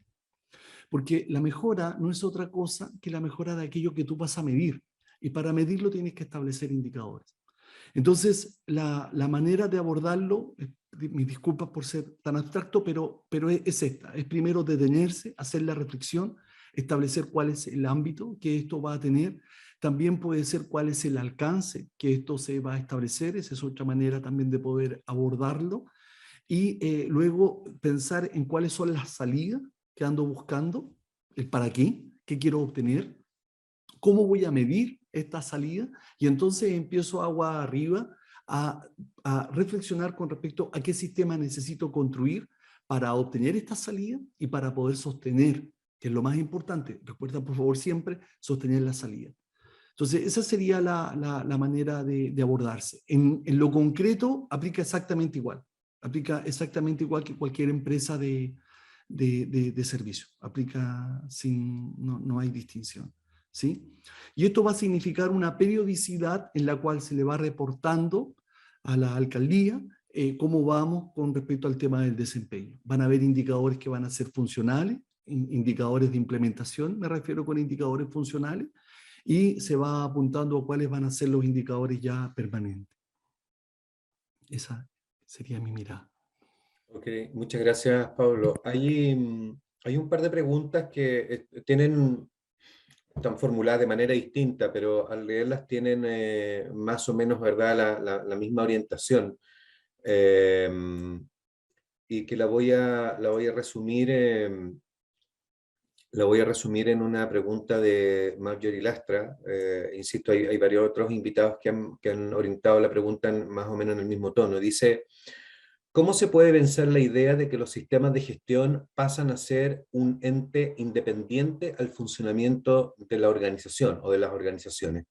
Porque la mejora no es otra cosa que la mejora de aquello que tú vas a medir. Y para medirlo tienes que establecer indicadores. Entonces, la manera de abordarlo, mis disculpas por ser tan abstracto, pero es esta. Es primero detenerse, hacer la reflexión, establecer cuál es el ámbito que esto va a tener. También puede ser cuál es el alcance que esto se va a establecer. Esa es otra manera también de poder abordarlo. Y luego pensar en cuáles son las salidas que ando buscando, el para qué quiero obtener, cómo voy a medir esta salida, y entonces empiezo agua arriba a reflexionar con respecto a qué sistema necesito construir para obtener esta salida y para poder sostener, que es lo más importante. Recuerda, por favor, siempre sostener la salida. Entonces, esa sería la manera de abordarse. En lo concreto, aplica exactamente igual. Aplica exactamente igual que cualquier empresa de servicio. Aplica no hay distinción. ¿Sí? Y esto va a significar una periodicidad en la cual se le va reportando a la alcaldía cómo vamos con respecto al tema del desempeño. Van a haber indicadores que van a ser funcionales, indicadores de implementación, me refiero con indicadores funcionales, y se va apuntando a cuáles van a ser los indicadores ya permanentes. Esa sería mi mirada. Ok, muchas gracias, Pablo. Hay un par de preguntas que están formuladas de manera distinta, pero al leerlas tienen más o menos, ¿verdad?, la misma orientación. Y que la voy a resumir. La voy a resumir en una pregunta de Marjorie Lastra. Insisto, hay varios otros invitados que han orientado la pregunta más o menos en el mismo tono. Dice: ¿cómo se puede vencer la idea de que los sistemas de gestión pasan a ser un ente independiente al funcionamiento de la organización o de las organizaciones?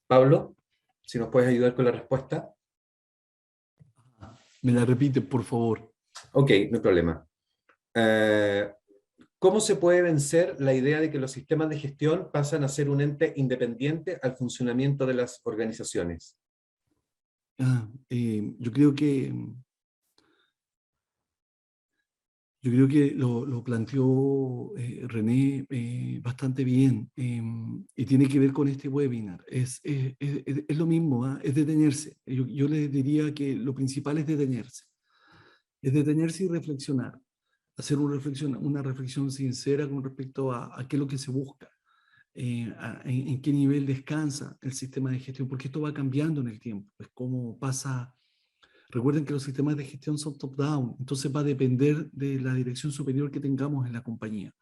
Pablo, si nos puedes ayudar con la respuesta. Me la repite, por favor. Ok, no hay problema. ¿Cómo se puede vencer la idea de que los sistemas de gestión pasan a ser un ente independiente al funcionamiento de las organizaciones? Yo creo que lo planteó René bastante bien, y tiene que ver con este webinar. Es lo mismo, es detenerse. Yo les diría que lo principal es detenerse. Es detenerse y reflexionar. Hacer una reflexión sincera con respecto a qué es lo que se busca. en qué nivel descansa el sistema de gestión, porque esto va cambiando en el tiempo. Es como pasa. Recuerden que los sistemas de gestión son top-down, entonces va a depender de la dirección superior que tengamos en la compañía.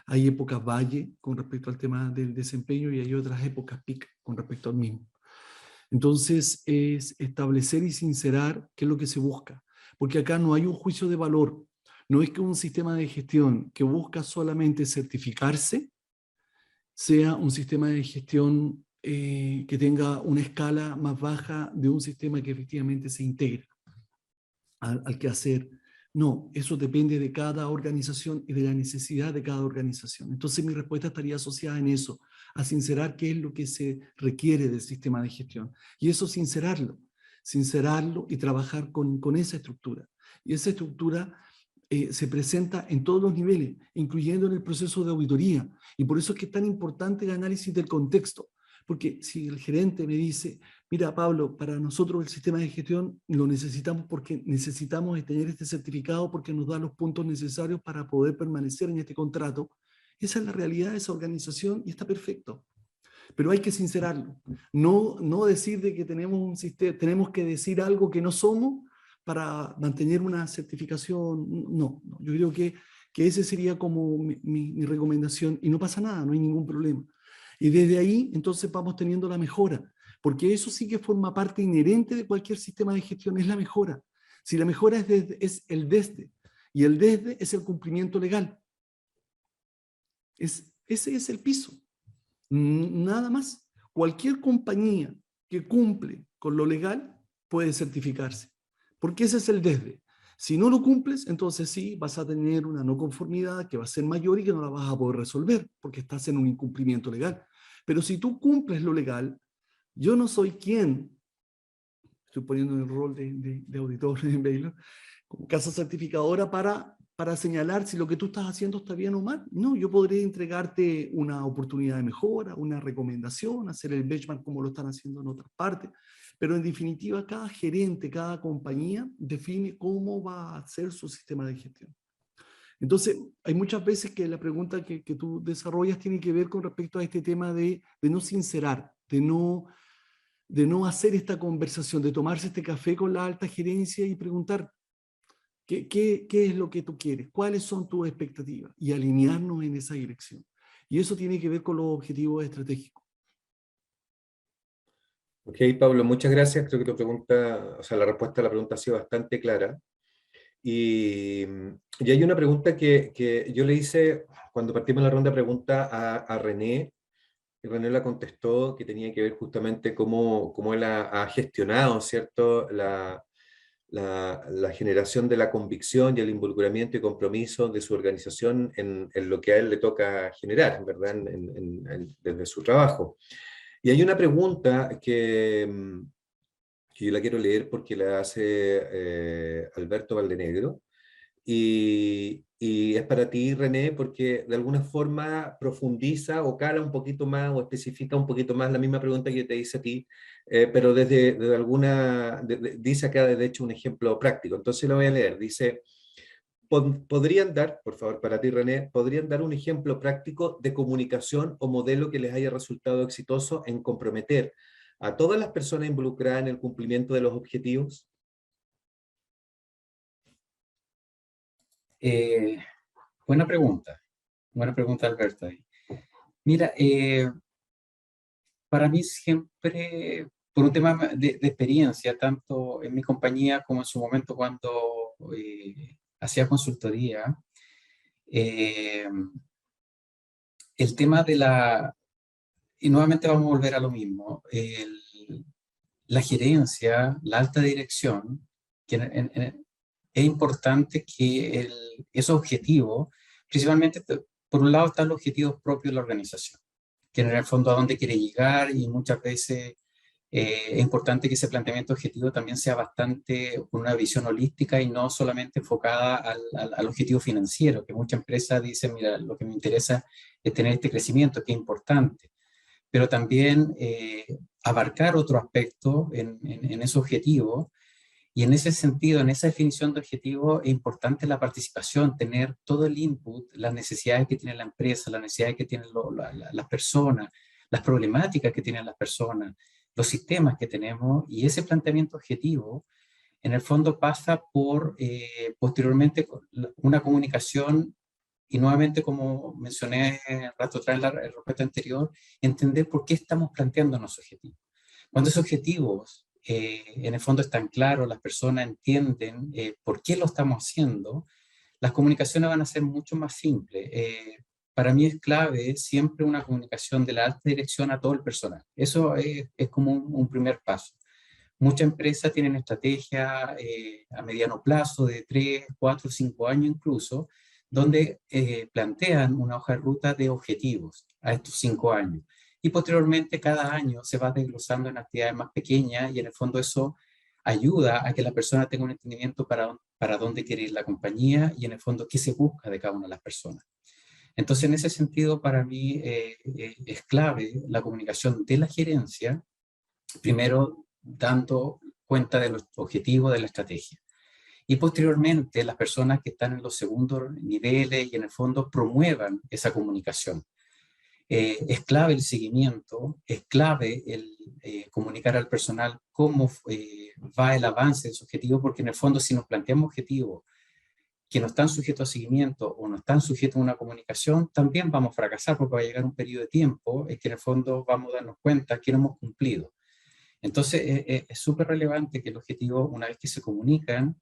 Hay épocas valle con respecto al tema del desempeño y hay otras épocas peak con respecto al mismo. Entonces, es establecer y sincerar qué es lo que se busca, porque acá no hay un juicio de valor. No es que un sistema de gestión que busca solamente certificarse sea un sistema de gestión que tenga una escala más baja de un sistema que efectivamente se integra al quehacer. No, eso depende de cada organización y de la necesidad de cada organización. Entonces mi respuesta estaría asociada en eso, a sincerar qué es lo que se requiere del sistema de gestión. Y eso sincerarlo y trabajar con esa estructura. Y esa estructura se presenta en todos los niveles, incluyendo en el proceso de auditoría. Y por eso es que es tan importante el análisis del contexto. Porque si el gerente me dice, mira Pablo, para nosotros el sistema de gestión lo necesitamos porque necesitamos tener este certificado porque nos da los puntos necesarios para poder permanecer en este contrato, esa es la realidad de esa organización y está perfecto. Pero hay que sincerarlo. No decir de que tenemos un sistema, tenemos que decir algo que no somos para mantener una certificación. No, yo creo que ese sería como mi recomendación y no pasa nada, no hay ningún problema. Y desde ahí, entonces vamos teniendo la mejora, porque eso sí que forma parte inherente de cualquier sistema de gestión, es la mejora. Si la mejora es el desde, y el desde es el cumplimiento legal. Ese es el piso. Nada más. Cualquier compañía que cumple con lo legal puede certificarse, porque ese es el desde. Si no lo cumples, entonces sí vas a tener una no conformidad que va a ser mayor y que no la vas a poder resolver porque estás en un incumplimiento legal. Pero si tú cumples lo legal, yo no soy quien, estoy poniendo en el rol de auditor en Baylor, como casa certificadora para señalar si lo que tú estás haciendo está bien o mal. No, yo podré entregarte una oportunidad de mejora, una recomendación, hacer el benchmark como lo están haciendo en otras partes, pero en definitiva cada gerente, cada compañía define cómo va a ser su sistema de gestión. Entonces, hay muchas veces que la pregunta que tú desarrollas tiene que ver con respecto a este tema de no sincerar, de no hacer esta conversación, de tomarse este café con la alta gerencia y preguntar qué es lo que tú quieres, cuáles son tus expectativas y alinearnos en esa dirección. Y eso tiene que ver con los objetivos estratégicos. Ok, Pablo, muchas gracias. Creo que tu pregunta, o sea, la respuesta a la pregunta ha sido bastante clara. Y hay una pregunta que yo le hice cuando partimos la ronda de preguntas a René, y René la contestó, que tenía que ver justamente cómo él ha gestionado, ¿cierto?, la generación de la convicción y el involucramiento y compromiso de su organización en lo que a él le toca generar, ¿verdad?, desde su trabajo. Y hay una pregunta que yo la quiero leer porque la hace Alberto Valdenegro, y es para ti, René, porque de alguna forma profundiza o cala un poquito más o especifica un poquito más la misma pregunta que te hice a ti, pero desde alguna, dice acá de hecho un ejemplo práctico. Entonces lo voy a leer. Dice, ¿podrían dar, por favor, para ti, René, podrían dar un ejemplo práctico de comunicación o modelo que les haya resultado exitoso en comprometer a todas las personas involucradas en el cumplimiento de los objetivos? Buena pregunta, Alberto. Mira, para mí siempre, por un tema de experiencia, tanto en mi compañía como en su momento cuando hacía consultoría, el tema y nuevamente vamos a volver a lo mismo, la gerencia, la alta dirección, que es importante que esos objetivos, principalmente, por un lado están los objetivos propios de la organización, que en el fondo a dónde quiere llegar, y muchas veces es importante que ese planteamiento objetivo también sea bastante con una visión holística y no solamente enfocada al objetivo financiero, que muchas empresas dicen, mira, lo que me interesa es tener este crecimiento, que es importante, pero también abarcar otro aspecto en ese objetivo Y en ese sentido, en esa definición de objetivo, es importante la participación, tener todo el input, las necesidades que tiene la empresa, las necesidades que tienen las personas, las problemáticas que tienen las personas, los sistemas que tenemos, y ese planteamiento objetivo, en el fondo pasa por, posteriormente, una comunicación, y nuevamente, como mencioné rato atrás en la respuesta anterior, entender por qué estamos planteándonos objetivos. Cuando esos objetivos, en el fondo, están claros, las personas entienden por qué lo estamos haciendo, las comunicaciones van a ser mucho más simples. Para mí es clave siempre una comunicación de la alta dirección a todo el personal. Eso es como un primer paso. Muchas empresas tienen estrategias a mediano plazo de 3, 4, 5 años incluso, donde plantean una hoja de ruta de objetivos a estos 5 años. Y posteriormente cada año se va desglosando en actividades más pequeñas y en el fondo eso ayuda a que la persona tenga un entendimiento para dónde quiere ir la compañía y en el fondo qué se busca de cada una de las personas. Entonces, en ese sentido, para mí es clave la comunicación de la gerencia, primero dando cuenta de los objetivos de la estrategia. Y posteriormente, las personas que están en los segundos niveles y en el fondo promuevan esa comunicación. Es clave el seguimiento, es clave el comunicar al personal cómo va el avance de su objetivo, porque en el fondo si nos planteamos objetivos que no están sujetos a seguimiento o no están sujetos a una comunicación, también vamos a fracasar porque va a llegar un periodo de tiempo en que en el fondo vamos a darnos cuenta que no hemos cumplido. Entonces es súper relevante que el objetivo, una vez que se comunican,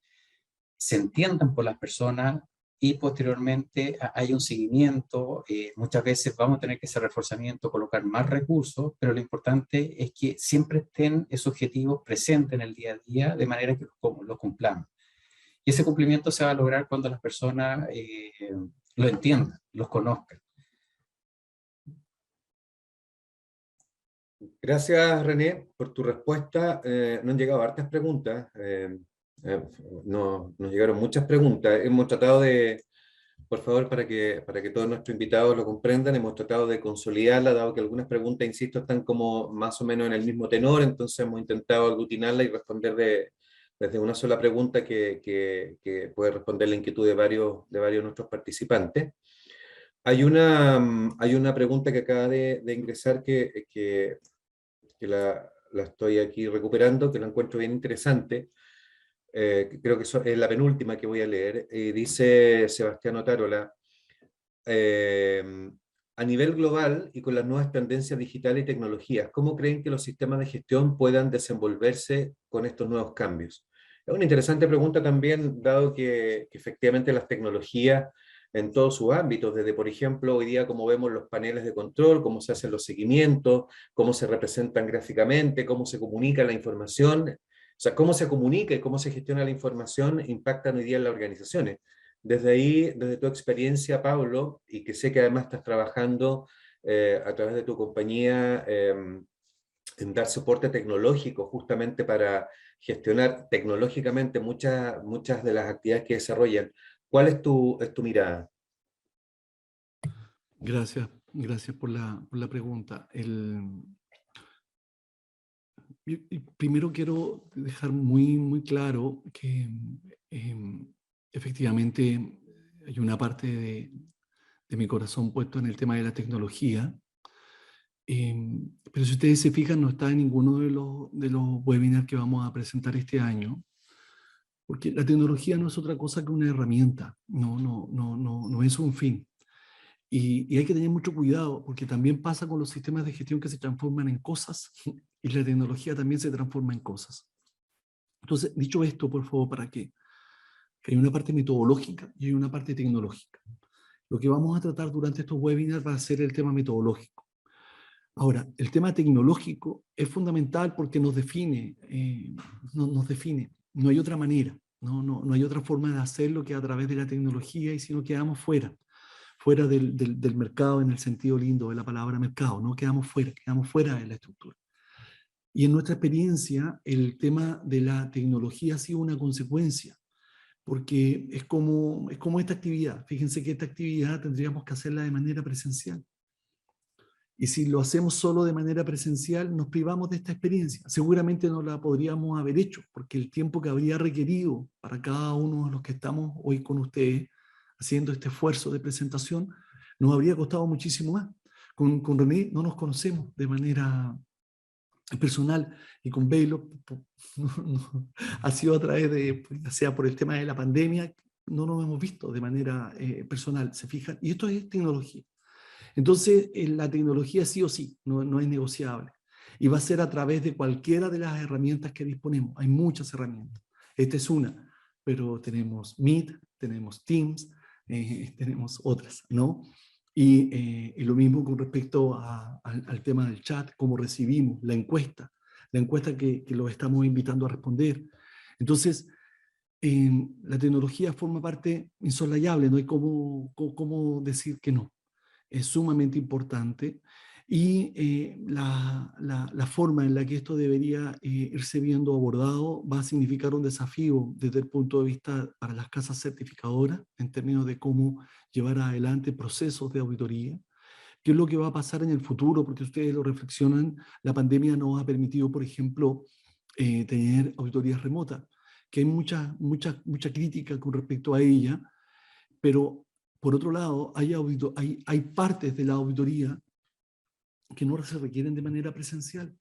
se entiendan por las personas y posteriormente hay un seguimiento. Muchas veces vamos a tener que hacer reforzamiento, colocar más recursos, pero lo importante es que siempre estén esos objetivos presentes en el día a día de manera que los cumplamos. Y ese cumplimiento se va a lograr cuando las personas lo entiendan, los conozcan. Gracias, René, por tu respuesta. Nos han llegado hartas preguntas. Nos llegaron muchas preguntas. Hemos tratado de, por favor, para que todos nuestros invitados lo comprendan, hemos tratado de consolidarla, dado que algunas preguntas, insisto, están como más o menos en el mismo tenor, entonces hemos intentado aglutinarla y responder desde una sola pregunta que puede responder la inquietud de varios de nuestros participantes. Hay una pregunta que acaba de ingresar que la estoy aquí recuperando, que la encuentro bien interesante. Creo que es la penúltima que voy a leer. Dice Sebastián Otárola, a nivel global y con las nuevas tendencias digitales y tecnologías, ¿cómo creen que los sistemas de gestión puedan desenvolverse con estos nuevos cambios? Es una interesante pregunta también, dado que efectivamente las tecnologías en todos sus ámbitos, desde, por ejemplo, hoy día cómo vemos los paneles de control, cómo se hacen los seguimientos, cómo se representan gráficamente, cómo se comunica la información, o sea, cómo se comunica y cómo se gestiona la información impactan hoy día en las organizaciones. Desde ahí, desde tu experiencia, Pablo, y que sé que además estás trabajando a través de tu compañía en dar soporte tecnológico justamente para gestionar tecnológicamente muchas de las actividades que desarrollan. ¿Cuál es tu mirada? Gracias por la pregunta. Primero quiero dejar muy claro que efectivamente hay una parte de mi corazón puesto en el tema de la tecnología, pero si ustedes se fijan no está en ninguno de los webinars que vamos a presentar este año, porque la tecnología no es otra cosa que una herramienta, no es un fin. Y hay que tener mucho cuidado, porque también pasa con los sistemas de gestión que se transforman en cosas, y la tecnología también se transforma en cosas. Entonces, dicho esto, por favor, ¿para qué? Que hay una parte metodológica y hay una parte tecnológica. Lo que vamos a tratar durante estos webinars va a ser el tema metodológico. Ahora, el tema tecnológico es fundamental porque nos define, nos define. No hay otra manera, no hay otra forma de hacerlo que a través de la tecnología, y si no quedamos fuera del mercado en el sentido lindo de la palabra mercado, no quedamos fuera de la estructura. Y en nuestra experiencia, el tema de la tecnología ha sido una consecuencia, porque es como esta actividad. Fíjense que esta actividad tendríamos que hacerla de manera presencial. Y si lo hacemos solo de manera presencial, nos privamos de esta experiencia. Seguramente no la podríamos haber hecho, porque el tiempo que habría requerido para cada uno de los que estamos hoy con ustedes, haciendo este esfuerzo de presentación, nos habría costado muchísimo más. Con René no nos conocemos de manera personal, y con Baylor ha sido a través de, ya sea por el tema de la pandemia, no nos hemos visto de manera personal, ¿se fijan? Y esto es tecnología. Entonces, la tecnología sí o sí, no es negociable. Y va a ser a través de cualquiera de las herramientas que disponemos. Hay muchas herramientas. Esta es una, pero tenemos Meet, tenemos Teams, tenemos otras, ¿no? Y lo mismo con respecto al tema del chat, cómo recibimos la encuesta que los estamos invitando a responder. Entonces, la tecnología forma parte insoslayable, no hay cómo decir que no. Es sumamente importante, y la forma en la que esto debería irse viendo abordado va a significar un desafío desde el punto de vista para las casas certificadoras en términos de cómo llevar adelante procesos de auditoría. ¿Qué es lo que va a pasar en el futuro? Porque ustedes lo reflexionan, la pandemia nos ha permitido, por ejemplo, tener auditorías remotas, que hay mucha crítica con respecto a ella, pero por otro lado, hay partes de la auditoría que no se requieren de manera presencial.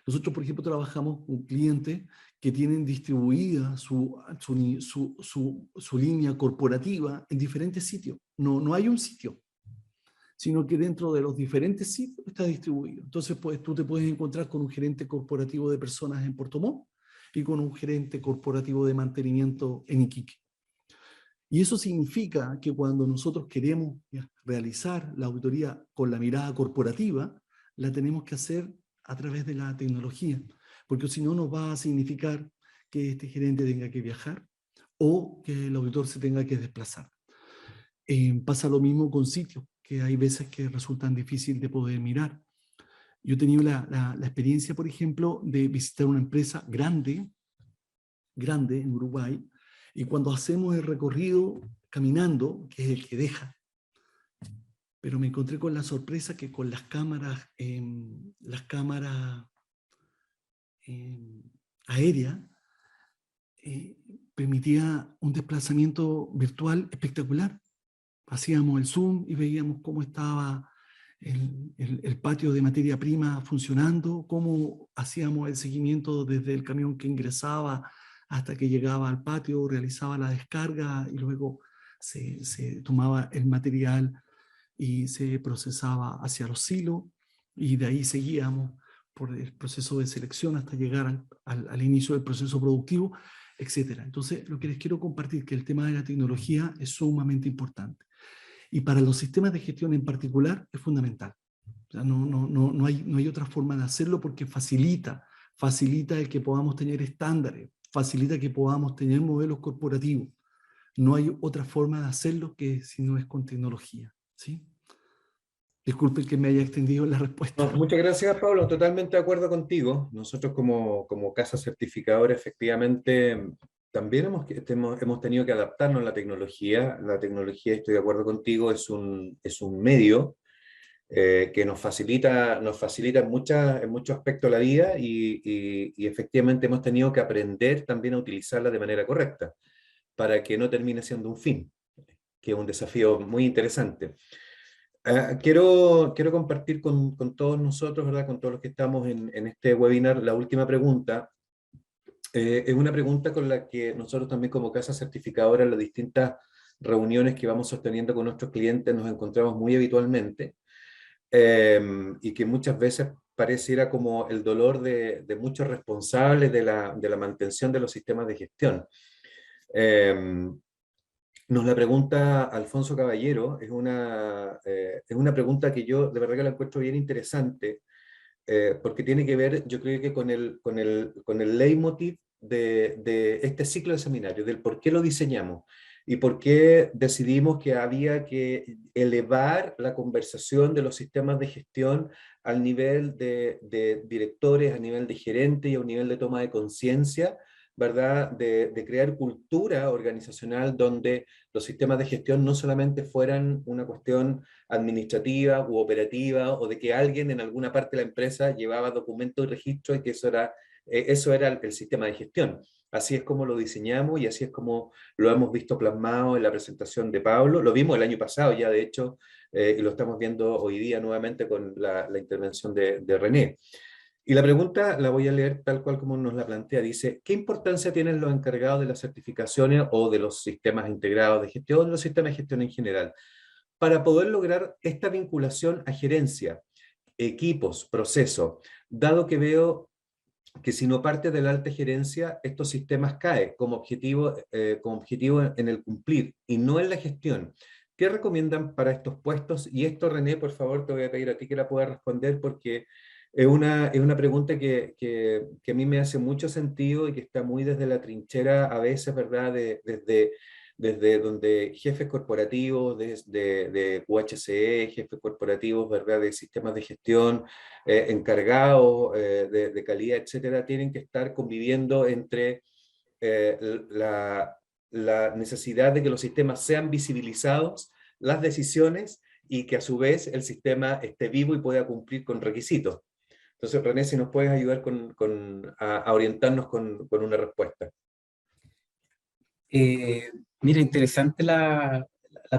Nosotros, por ejemplo, trabajamos con clientes que tienen distribuida su línea corporativa en diferentes sitios. No hay un sitio, sino que dentro de los diferentes sitios está distribuido. Entonces, pues, tú te puedes encontrar con un gerente corporativo de personas en Puerto Montt y con un gerente corporativo de mantenimiento en Iquique. Y eso significa que cuando nosotros queremos realizar la auditoría con la mirada corporativa, la tenemos que hacer a través de la tecnología, porque si no nos va a significar que este gerente tenga que viajar o que el auditor se tenga que desplazar. Pasa lo mismo con sitios, que hay veces que resultan difíciles de poder mirar. Yo he tenido la experiencia, por ejemplo, de visitar una empresa grande en Uruguay, y cuando hacemos el recorrido caminando, que es el que deja, pero me encontré con la sorpresa que con las cámaras aéreas permitía un desplazamiento virtual espectacular. Hacíamos el zoom y veíamos cómo estaba el patio de materia prima funcionando, cómo hacíamos el seguimiento desde el camión que ingresaba hasta que llegaba al patio, realizaba la descarga y luego se tomaba el material y se procesaba hacia los silos, y de ahí seguíamos por el proceso de selección hasta llegar al inicio del proceso productivo, etc. Entonces, lo que les quiero compartir es que el tema de la tecnología es sumamente importante. Y para los sistemas de gestión en particular es fundamental. O sea, no hay otra forma de hacerlo, porque facilita el que podamos tener estándares, facilita que podamos tener modelos corporativos. No hay otra forma de hacerlo que si no es con tecnología, ¿sí? Disculpe que me haya extendido la respuesta. No, muchas gracias, Pablo. Totalmente de acuerdo contigo. Nosotros como casa certificadora, efectivamente, también hemos tenido que adaptarnos a la tecnología. La tecnología, estoy de acuerdo contigo, es un medio que nos facilita en muchos aspectos la vida, y efectivamente hemos tenido que aprender también a utilizarla de manera correcta para que no termine siendo un fin, que es un desafío muy interesante. Quiero compartir con todos nosotros, ¿verdad? Con todos los que estamos en este webinar, la última pregunta. Es una pregunta con la que nosotros también como casa certificadora en las distintas reuniones que vamos sosteniendo con nuestros clientes nos encontramos muy habitualmente, y que muchas veces pareciera como el dolor de muchos responsables de la mantención de los sistemas de gestión. Nos la pregunta Alfonso Caballero, es una pregunta que yo de verdad que la encuentro bien interesante, porque tiene que ver, yo creo que con el leitmotiv de este ciclo de seminarios, del por qué lo diseñamos y por qué decidimos que había que elevar la conversación de los sistemas de gestión al nivel de directores, a nivel de gerentes y a un nivel de toma de conciencia ¿verdad?, de crear cultura organizacional donde los sistemas de gestión no solamente fueran una cuestión administrativa u operativa, o de que alguien en alguna parte de la empresa llevaba documentos y registros y que eso era el sistema de gestión. Así es como lo diseñamos y así es como lo hemos visto plasmado en la presentación de Pablo. Lo vimos el año pasado ya, de hecho, y lo estamos viendo hoy día nuevamente con la intervención de René. Y la pregunta la voy a leer tal cual como nos la plantea. Dice, ¿qué importancia tienen los encargados de las certificaciones o de los sistemas integrados de gestión, los sistemas de gestión en general, para poder lograr esta vinculación a gerencia, equipos, procesos, dado que veo que si no parte de la alta gerencia, estos sistemas caen como objetivo en el cumplir y no en la gestión? ¿Qué recomiendan para estos puestos? Y esto, René, por favor, te voy a pedir a ti que la puedas responder, porque es una pregunta que a mí me hace mucho sentido y que está muy desde la trinchera a veces, ¿verdad? Desde donde jefes corporativos, de UHCE, jefes corporativos, ¿verdad?, de sistemas de gestión, encargados de calidad, etcétera, tienen que estar conviviendo entre la necesidad de que los sistemas sean visibilizados, las decisiones, y que a su vez el sistema esté vivo y pueda cumplir con requisitos. Entonces, René, si nos puedes ayudar a orientarnos con una respuesta. Mira, interesante la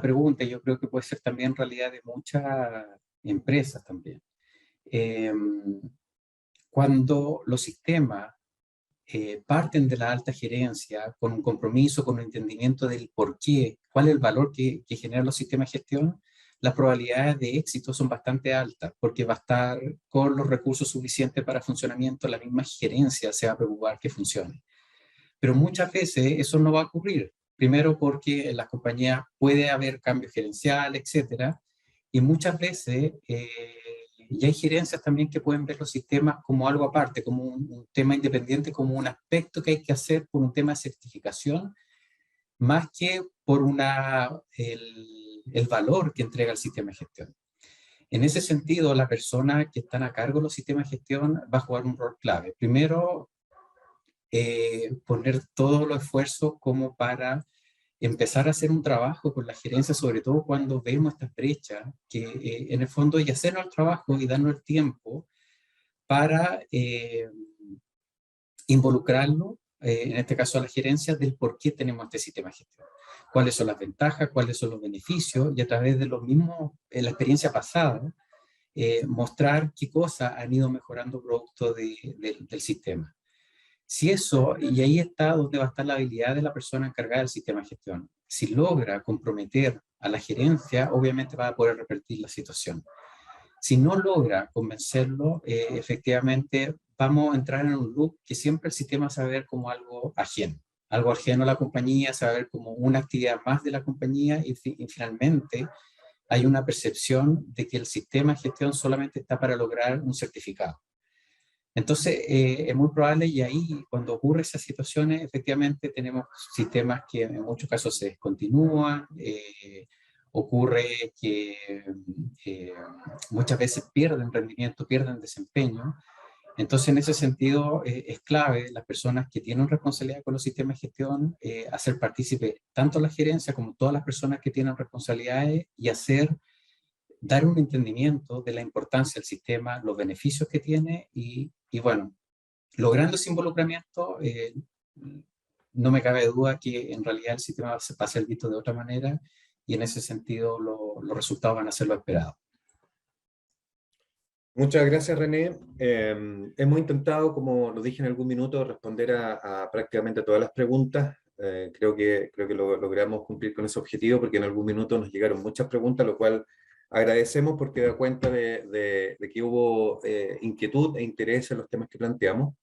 pregunta. Yo creo que puede ser también realidad de muchas empresas también. Cuando los sistemas parten de la alta gerencia con un compromiso, con un entendimiento del por qué, cuál es el valor que generan los sistemas de gestión, las probabilidades de éxito son bastante altas, porque va a estar con los recursos suficientes para funcionamiento, la misma gerencia se va a preocupar que funcione. Pero muchas veces eso no va a ocurrir. Primero porque en las compañías puede haber cambios gerenciales, etcétera, y muchas veces y hay gerencias también que pueden ver los sistemas como algo aparte, como un tema independiente, como un aspecto que hay que hacer por un tema de certificación, más que por el valor que entrega el sistema de gestión. En ese sentido, la persona que está a cargo de los sistemas de gestión va a jugar un rol clave. Primero, poner todos los esfuerzos como para empezar a hacer un trabajo con la gerencia, sobre todo cuando vemos estas brechas, que en el fondo y hacernos el trabajo y darnos el tiempo para involucrarlo, en este caso a la gerencia, del por qué tenemos este sistema de gestión. Cuáles son las ventajas, cuáles son los beneficios, y a través de los mismos, la experiencia pasada, mostrar qué cosas han ido mejorando producto del sistema. Si eso, y ahí está donde va a estar la habilidad de la persona encargada del sistema de gestión. Si logra comprometer a la gerencia, obviamente va a poder revertir la situación. Si no logra convencerlo, efectivamente vamos a entrar en un loop que siempre el sistema se va a ver como algo ajeno a la compañía, se va a ver como una actividad más de la compañía, y finalmente hay una percepción de que el sistema de gestión solamente está para lograr un certificado. Entonces, es muy probable, y ahí cuando ocurre esas situaciones, efectivamente tenemos sistemas que en muchos casos se descontinúan, ocurre que muchas veces pierden rendimiento, pierden desempeño. Entonces, en ese sentido, es clave las personas que tienen responsabilidad con los sistemas de gestión, hacer partícipe tanto la gerencia como todas las personas que tienen responsabilidades, y dar un entendimiento de la importancia del sistema, los beneficios que tiene, y bueno, logrando ese involucramiento, no me cabe duda que en realidad el sistema va a ser visto de otra manera, y en ese sentido los resultados van a ser lo esperado. Muchas gracias, René. Hemos intentado, como lo dije en algún minuto, responder a prácticamente todas las preguntas. Creo que lo logramos cumplir con ese objetivo, porque en algún minuto nos llegaron muchas preguntas, lo cual agradecemos porque da cuenta de que hubo inquietud e interés en los temas que planteamos.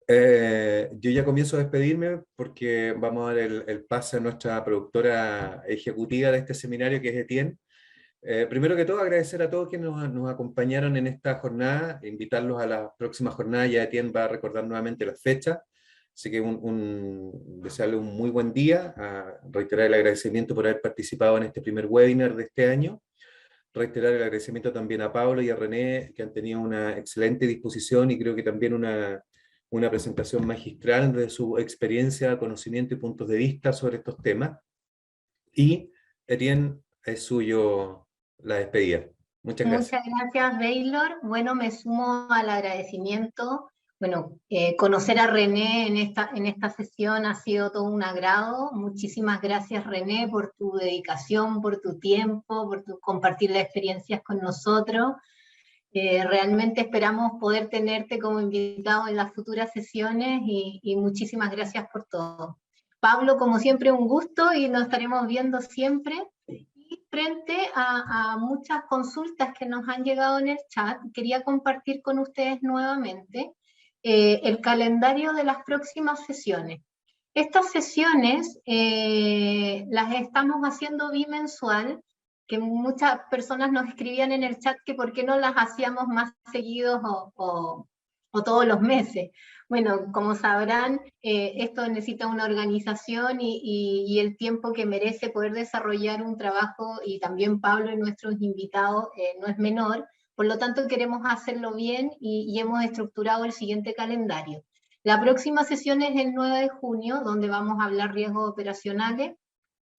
Yo ya comienzo a despedirme porque vamos a dar el pase a nuestra productora ejecutiva de este seminario, que es Etienne. Primero que todo, agradecer a todos quienes nos acompañaron en esta jornada, invitarlos a la próxima jornada. Ya Etienne va a recordar nuevamente las fechas, así que desearle un muy buen día, reiterar el agradecimiento por haber participado en este primer webinar de este año, reiterar el agradecimiento también a Pablo y a René, que han tenido una excelente disposición y creo que también una una presentación magistral de su experiencia, conocimiento y puntos de vista sobre estos temas. Y Etienne, es suyo la despedida. Muchas gracias. Muchas gracias, Baylor. Bueno, me sumo al agradecimiento. Bueno, conocer a René en esta sesión ha sido todo un agrado. Muchísimas gracias, René, por tu dedicación, por tu tiempo, por compartir las experiencias con nosotros. Realmente esperamos poder tenerte como invitado en las futuras sesiones y muchísimas gracias por todo. Pablo, como siempre, un gusto y nos estaremos viendo siempre. Y frente a muchas consultas que nos han llegado en el chat, quería compartir con ustedes nuevamente el calendario de las próximas sesiones. Estas sesiones las estamos haciendo bimensual, que muchas personas nos escribían en el chat que por qué no las hacíamos más seguidos o todos los meses. Bueno, como sabrán, esto necesita una organización y el tiempo que merece poder desarrollar un trabajo, y también Pablo y nuestros invitados no es menor. Por lo tanto, queremos hacerlo bien y hemos estructurado el siguiente calendario. La próxima sesión es el 9 de junio, donde vamos a hablar riesgos operacionales.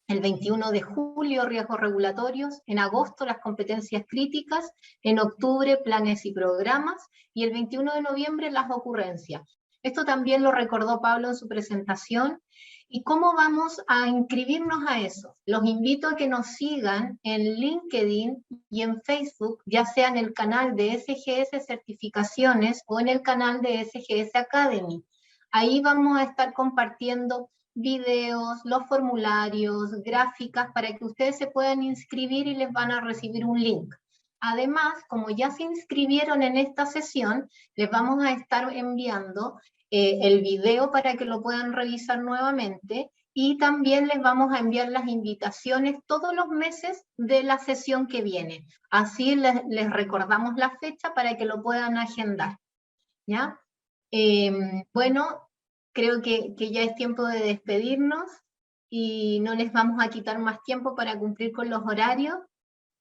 El 21 de julio, riesgos regulatorios. En agosto, las competencias críticas. En octubre, planes y programas. Y el 21 de noviembre, las ocurrencias. Esto también lo recordó Pablo en su presentación. ¿Y cómo vamos a inscribirnos a eso? Los invito a que nos sigan en LinkedIn y en Facebook, ya sea en el canal de SGS Certificaciones o en el canal de SGS Academy. Ahí vamos a estar compartiendo videos, los formularios, gráficas, para que ustedes se puedan inscribir y les van a recibir un link. Además, como ya se inscribieron en esta sesión, les vamos a estar enviando el video para que lo puedan revisar nuevamente, y también les vamos a enviar las invitaciones todos los meses de la sesión que viene. Así les recordamos la fecha para que lo puedan agendar, ¿ya? Bueno, creo que ya es tiempo de despedirnos y no les vamos a quitar más tiempo para cumplir con los horarios.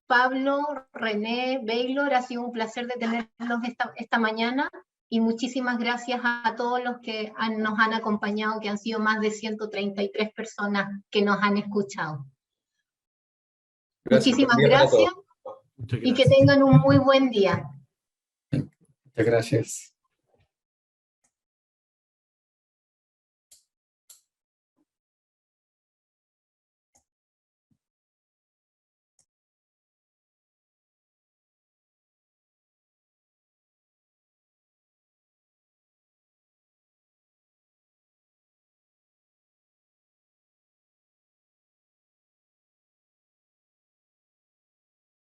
Pablo, René, Baylor, ha sido un placer de tenerlos esta mañana, y muchísimas gracias a todos los que nos han acompañado, que han sido más de 133 personas que nos han escuchado. Muchísimas gracias y que tengan un muy buen día. Muchas gracias.